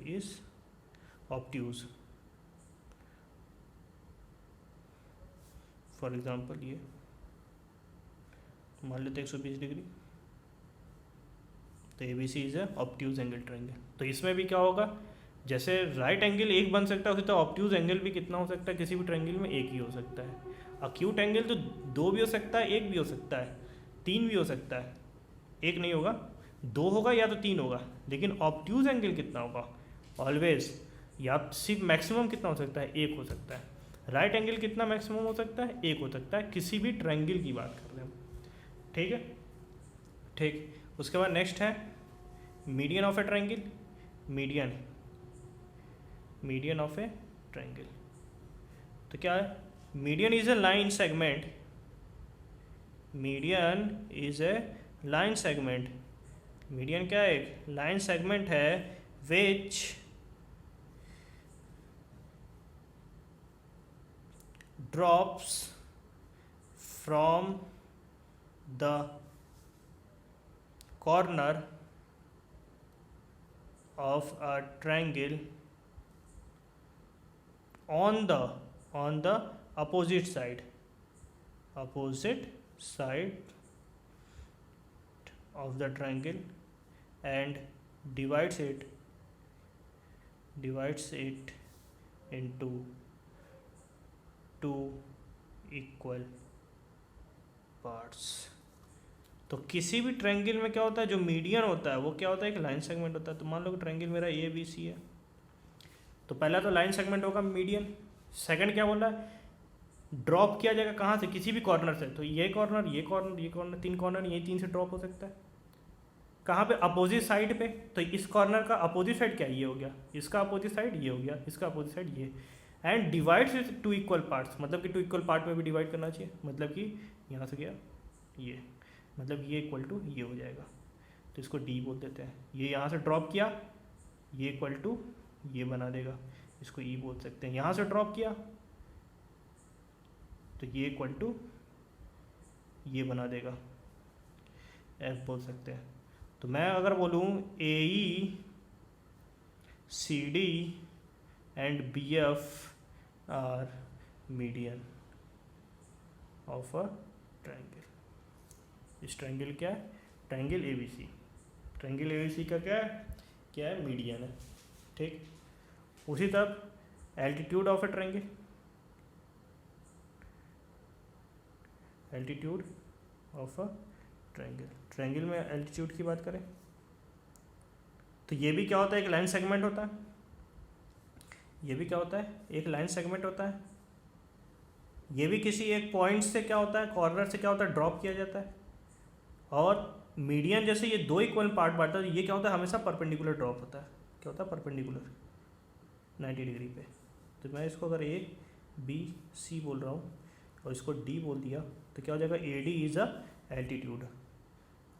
is obtuse। For example ये मान लेते 120 डिग्री, तो A B C is a obtuse angle triangle. तो इसमें भी क्या होगा, जैसे राइट एंगल एक बन सकता है, उसी तो ऑब्ट्यूज एंगल भी कितना हो सकता है, किसी भी ट्रायंगल में एक ही हो सकता है। अक्यूट एंगल तो दो भी हो सकता है, एक भी हो सकता है, तीन भी हो सकता है, एक नहीं होगा, दो होगा या तो तीन होगा। लेकिन ऑब्ट्यूज एंगल कितना होगा, ऑलवेज या सिर्फ मैक्सिमम कितना हो सकता है, एक हो सकता है। राइट एंगल कितना मैक्सिमम हो सकता है, एक हो सकता है, किसी भी ट्रायंगल की बात कर रहे हैं। ठीक है, ठीक। उसके बाद नेक्स्ट है median of a triangle. Median, median of a triangle तो क्या है, median is a line segment, median is a line segment. Median क्या है, एक लाइन सेगमेंट है विच drops from the corner of a triangle on the opposite side of the triangle and divides it into two equal parts. तो किसी भी triangle में क्या होता है, जो मीडियन होता है वो क्या होता है, एक लाइन सेगमेंट होता है। तो मान लो कि ट्रायंगल मेरा ए बी सी है, तो पहला तो लाइन सेगमेंट होगा मीडियन। सेकंड क्या बोल रहा है, ड्रॉप किया जाएगा कहाँ से, किसी भी कॉर्नर से। तो ये कॉर्नर, ये कॉर्नर, ये कॉर्नर, तीन कॉर्नर, ये तीन से ड्रॉप हो सकता है। कहाँ पे, अपोजिट साइड पे। तो इस कॉर्नर का अपोजिट साइड क्या, ये हो गया, इसका अपोजिट साइड ये हो गया, इसका अपोजिट साइड ये। And divides with to equal parts, मतलब कि टू इक्वल पार्ट में भी डिवाइड करना चाहिए। मतलब कि यहाँ से गया ये, मतलब ये इक्वल टू ये हो जाएगा, तो इसको डी बोल देते हैं। ये यहाँ से ड्रॉप किया, ये इक्वल टू ये बना देगा, इसको ई बोल सकते हैं। यहाँ से ड्रॉप किया तो ये इक्वल टू ये बना देगा, एफ बोल सकते हैं। तो मैं अगर बोलूँ A E C D and B F are median of a triangle. इस ट्रायंगल क्या है, triangle A B C. Triangle A B C का क्या है मीडियन है। ठीक, उसी तरह altitude of a triangle, altitude of a triangle. Triangle में एल्टीट्यूड की बात करें तो ये भी क्या होता है, एक लाइन सेगमेंट होता है। ये भी क्या होता है, एक लाइन सेगमेंट होता है। ये भी किसी एक पॉइंट से क्या होता है, कॉर्नर से क्या होता है, ड्रॉप किया जाता है। और मीडियन जैसे ये दो इक्वल पार्ट बांटता है, ये क्या होता है, हमेशा परपेंडिकुलर ड्रॉप होता है। क्या होता है, परपेंडिकुलर 90 डिग्री पे। तो मैं इसको अगर ए बी सी बोल रहा हूँ और इसको डी बोल दिया तो क्या हो जाएगा, A D is a altitude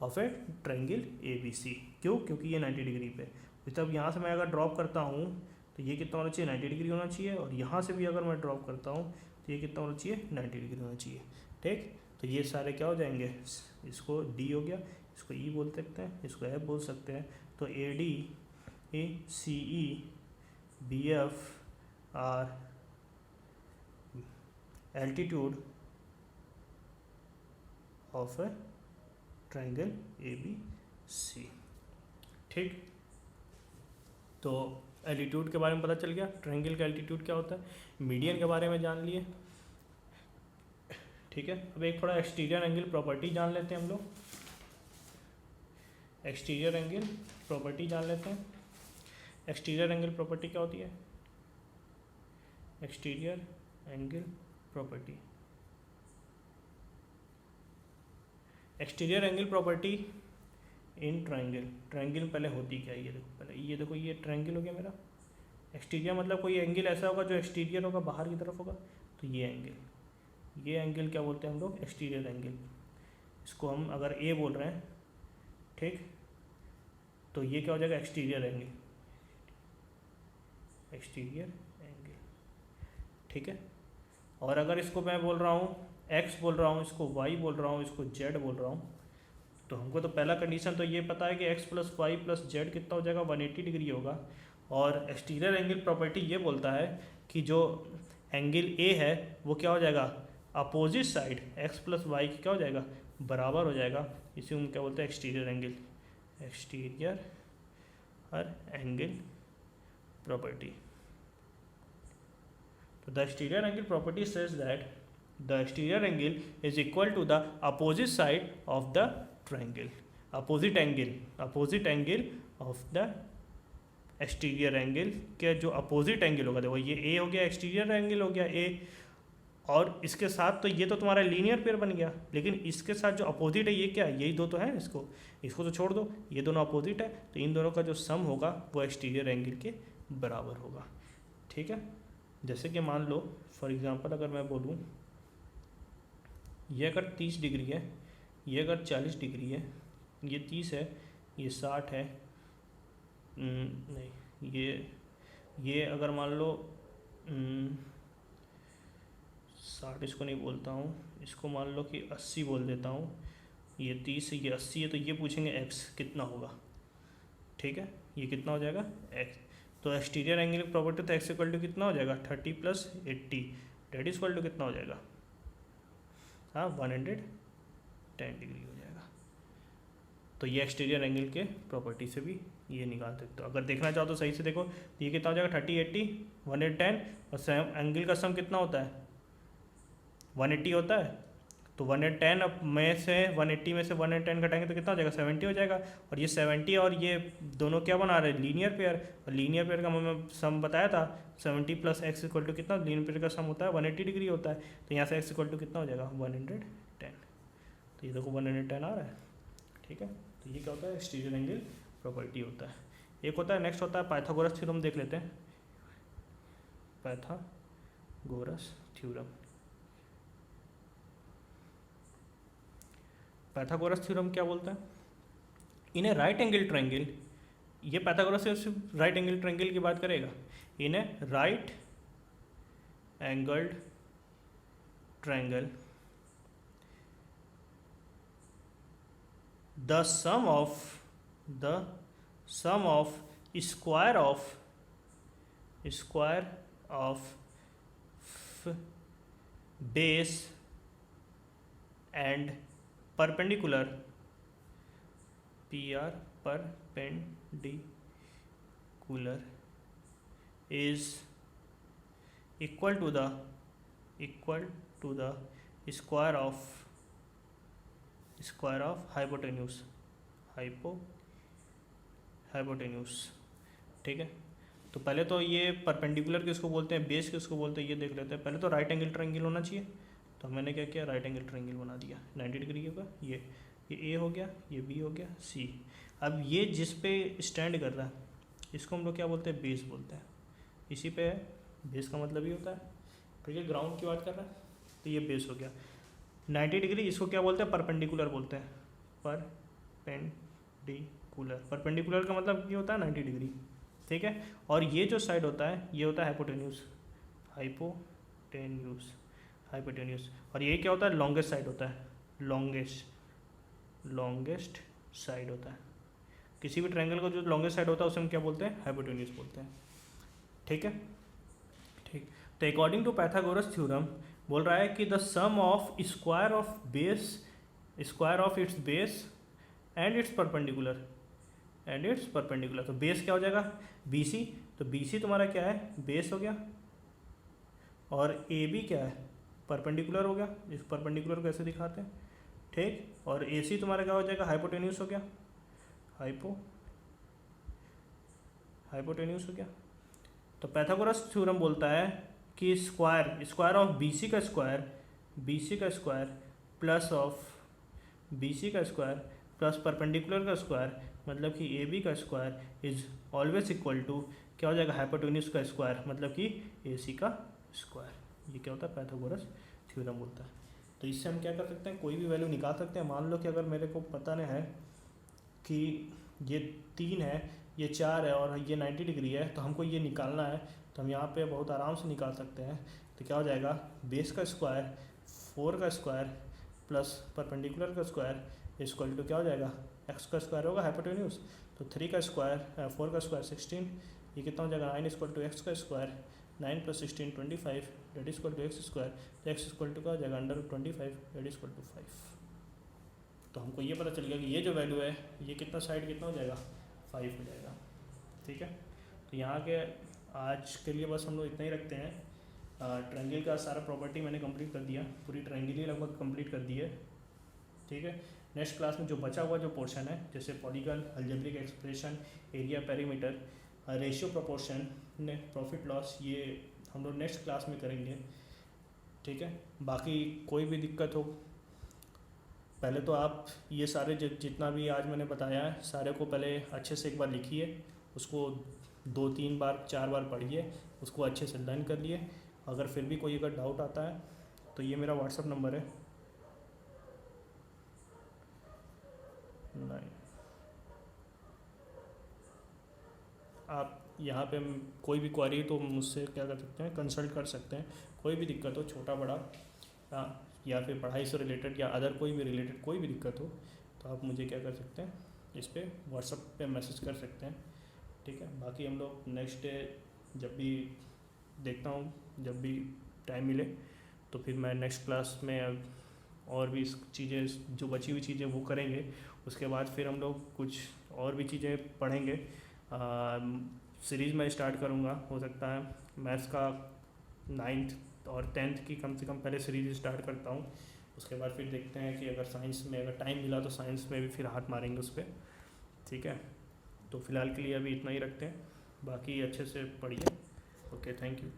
of a triangle A B C. क्यों, क्योंकि ये 90 डिग्री पे। तब यहाँ से मैं अगर ड्रॉप करता हूँ तो ये कितना होना चाहिए, 90 डिग्री होना चाहिए। और यहाँ से भी अगर मैं ड्रॉप करता हूँ तो ये कितना होना चाहिए, 90 डिग्री होना चाहिए। ठीक, तो ये सारे क्या हो जाएंगे, इसको डी हो गया, इसको ई बोल सकते हैं, इसको एफ बोल सकते हैं। तो A D A C E B F are altitude of a triangle A B C. ठीक, तो एल्टीट्यूड के बारे में पता चल गया, ट्रायंगल का एल्टीट्यूड क्या होता है। मीडियन के बारे में जान लिए। ठीक है, अब एक थोड़ा एक्सटीरियर एंगल प्रॉपर्टी जान लेते हैं हम लोग। एक्सटीरियर एंगल प्रॉपर्टी जान लेते हैं। एक्सटीरियर एंगल प्रॉपर्टी क्या होती है, exterior angle property. Exterior angle property in triangle. Triangle पहले होती क्या है, ये देखो, पहले ये देखो, ये ट्रायंगल हो गया मेरा। एक्सटीरियर मतलब कोई एंगल ऐसा होगा जो एक्सटीरियर होगा, बाहर की तरफ होगा। तो ये एंगल क्या बोलते हैं हम लोग, एक्सटीरियर एंगल। इसको हम अगर ए बोल रहे हैं, ठीक, तो ये क्या हो जाएगा, एक्सटीरियर एंगल, एक्सटीरियर एंगल। ठीक है, और अगर इसको मैं बोल रहा हूँ एक्स बोल रहा हूँ, इसको वाई बोल रहा हूँ, इसको जेड बोल रहा हूँ, तो हमको तो पहला कंडीशन तो ये पता है कि X plus Y plus Z कितना हो जाएगा, 180 डिग्री होगा। और एक्सटीरियर एंगल प्रॉपर्टी ये बोलता है कि जो एंगल ए है वो क्या हो जाएगा, opposite side X plus Y की क्या हो जाएगा, बराबर हो जाएगा। इसी में क्या बोलते हैं, exterior angle, exterior angle property. So the exterior angle property says that the exterior angle is equal to the opposite side of the triangle. Opposite angle of the exterior angle के जो अपोजिट एंगल होगा, देखो ये ए हो गया, exterior angle हो गया ए, और इसके साथ तो ये तो तुम्हारा लीनियर पेयर बन गया, लेकिन इसके साथ जो अपोजिट है ये क्या है, यही दो तो है, इसको तो छोड़ दो, ये दोनों अपोजिट है, तो इन दोनों का जो सम होगा वो एक्सटीरियर एंगल के बराबर होगा। ठीक है, जैसे कि मान लो फॉर एग्जांपल अगर मैं बोलूँ ये अगर 30 डिग्री है, ये अगर 40 डिग्री है, ये 30 है, ये 60 है, नहीं ये अगर मान लो 60 इसको नहीं बोलता हूँ, इसको मान लो कि 80 बोल देता हूँ, ये 30 है, ये 80 है, तो ये पूछेंगे x कितना होगा। ठीक है, ये कितना हो जाएगा x, तो एक्सटीरियर एंगल की प्रॉपर्टी तो x इक्वल टू कितना हो जाएगा 30 + 80 डेट इज इक्वल टू कितना हो जाएगा, हाँ 110 डिग्री हो जाएगा। तो ये एक्सटीरियर एंगल के प्रॉपर्टी से भी ये निकाल सकते हो। अगर देखना चाहो तो सही से देखो, तो ये कितना हो जाएगा 30 80 110, और सेम एंगल का सम कितना होता है 180 होता है, तो 110 में से 180 में से 110 घटाएंगे तो कितना हो जाएगा 70 हो जाएगा। और ये 70 और ये दोनों क्या बना रहे हैं लीनियर पेयर, और लीनियर पेयर का मैं सम बताया था 70 + x इक्वल टू कितना, लीनियर पेयर का सम होता है 180 डिग्री होता है, तो यहाँ से x इक्वल टू कितना हो जाएगा 110, तो ये देखो 110 आ रहा है। ठीक है, तो ये क्या होता है एक्सटीरियर एंगल प्रॉपर्टी होता है। एक होता है, नेक्स्ट होता है पाइथागोरस थ्योरम, देख लेते हैं पाइथागोरस थ्योरम। पाइथागोरस थ्योरम क्या बोलता है, in a right angle triangle, ये पाइथागोरस सिर्फ राइट एंगल ट्रायंगल की बात करेगा, in a right angled triangle the sum of square of base and perpendicular perpendicular is equal to the square of hypotenuse। ठीक है, तो पहले तो ये परपेंडिकुलर किसको बोलते हैं, बेस किसको बोलते हैं, ये देख लेते हैं। पहले तो राइट एंगल ट्रायंगल होना चाहिए, तो मैंने क्या किया राइट एंगल ट्रायंगल बना दिया 90 डिग्री होगा, ये ए हो गया, ये बी हो गया, सी। अब ये जिस पे स्टैंड कर रहा है इसको हम लोग क्या बोलते हैं, बेस बोलते हैं, इसी पे है, बेस का मतलब ये होता है। ठीक है, ग्राउंड की बात कर रहा है तो ये बेस हो गया 90 डिग्री, इसको क्या बोलते हैं परपेंडिकुलर बोलते हैं, परपेंडिकुलर का मतलब ये होता है 90 डिग्री। ठीक है, और ये जो साइड होता है ये होता है हाइपोटेन्यूज, और ये क्या होता है लॉन्गेस्ट साइड होता है, लॉन्गेस्ट साइड होता है। किसी भी ट्रायंगल का जो लॉन्गेस्ट साइड होता है उसे हम क्या बोलते हैं, हाइपोटेन्यूज बोलते हैं। ठीक है, ठीक, तो अकॉर्डिंग टू पाइथागोरस थ्योरम बोल रहा है कि the sum of square of its base and its perpendicular, तो बेस क्या हो जाएगा BC, तो BC तुम्हारा क्या है बेस हो गया, और AB क्या है परपेंडिकुलर हो गया, इस परपेंडिकुलर को ऐसे दिखाते हैं। ठीक, और AC तुम्हारा क्या हो जाएगा हाइपोटेन्यूज हो गया, हाइपोटेन्यूज हो गया। तो पाइथागोरस थ्योरम बोलता है कि स्क्वायर ऑफ BC का स्क्वायर प्लस परपेंडिकुलर का स्क्वायर मतलब कि AB का square is always equal to क्या हो जाएगा हाइपोटेन्यूज का स्क्वायर मतलब कि AC का स्क्वायर। ये क्या होता है पाइथागोरस थ्योरम बोलता है। तो इससे हम क्या कर सकते हैं, कोई भी वैल्यू निकाल सकते हैं। मान लो कि अगर मेरे को पता नहीं है कि ये 3 है, ये 4 है और ये 90 डिग्री है, तो हमको ये निकालना है, तो हम यहाँ पे बहुत आराम से निकाल सकते हैं। तो क्या हो जाएगा बेस का स्क्वायर 4 का स्क्वायर प्लस परपेंडिकुलर का स्क्वायर इक्वल टू क्या हो जाएगा x का स्क्वायर होगा हाइपोटेन्यूज, तो 3 का स्क्वायर 4 का स्क्वायर 16, ये कितना हो जाएगा 9 इक्वल टू x का square, 9 + 16 25 that is equal to x square, तो x इक्वल टू क्या हो जाएगा √25 डेट इज इक्वल टू 5। तो हमको ये पता चल गया कि ये जो वैल्यू है ये कितना साइड कितना हो जाएगा 5 हो जाएगा। ठीक है, तो यहाँ के आज के लिए बस हम लोग इतना ही रखते हैं। ट्रायंगल का सारा प्रॉपर्टी मैंने कंप्लीट कर दिया, पूरी ट्रायंगल ही लगभग कंप्लीट कर दी है। ठीक है, नेक्स्ट क्लास में जो बचा हुआ जो पोर्शन है, जैसे polygon, algebraic expression, area, perimeter, ratio, proportion, profit loss, ये हम लोग नेक्स्ट क्लास में करेंगे। ठीक है, बाकी कोई भी दिक्कत हो, पहले तो आप ये सारे जितना भी आज मैंने बताया है सारे को पहले अच्छे से एक बार लिखिए, उसको 2-3 बार 4 बार पढ़िए, उसको अच्छे से लर्न कर लिए। अगर फिर भी कोई अगर डाउट आता है तो ये मेरा व्हाट्सअप नंबर है। नहीं, आप यहाँ पे कोई भी क्वेरी तो मुझसे क्या कर सकते हैं, कंसल्ट कर सकते हैं। कोई भी दिक्कत हो, छोटा बड़ा, या फिर पढ़ाई से रिलेटेड या अदर कोई भी रिलेटेड कोई भी दिक्कत हो, तो आप मुझे क्या कर सकते हैं, इस पर व्हाट्सअप पे मैसेज कर सकते हैं। ठीक है, बाकी हम लोग नेक्स्ट डे जब भी देखता हूँ, जब भी टाइम मिले तो फिर मैं नेक्स्ट क्लास में और भी चीज़ें जो बची हुई चीज़ें वो करेंगे। उसके बाद फिर हम लोग कुछ और भी चीज़ें पढ़ेंगे। सीरीज़ मैं स्टार्ट करूँगा, हो सकता है मैथ्स का 9th और 10th की कम से कम पहले सीरीज स्टार्ट करता हूँ। उसके बाद फिर देखते हैं कि अगर साइंस में अगर टाइम मिला तो साइंस में भी फिर हाथ मारेंगे उस पर। ठीक है, तो फ़िलहाल के लिए अभी इतना ही रखते हैं, बाकी अच्छे से पढ़िए। Okay, thank you.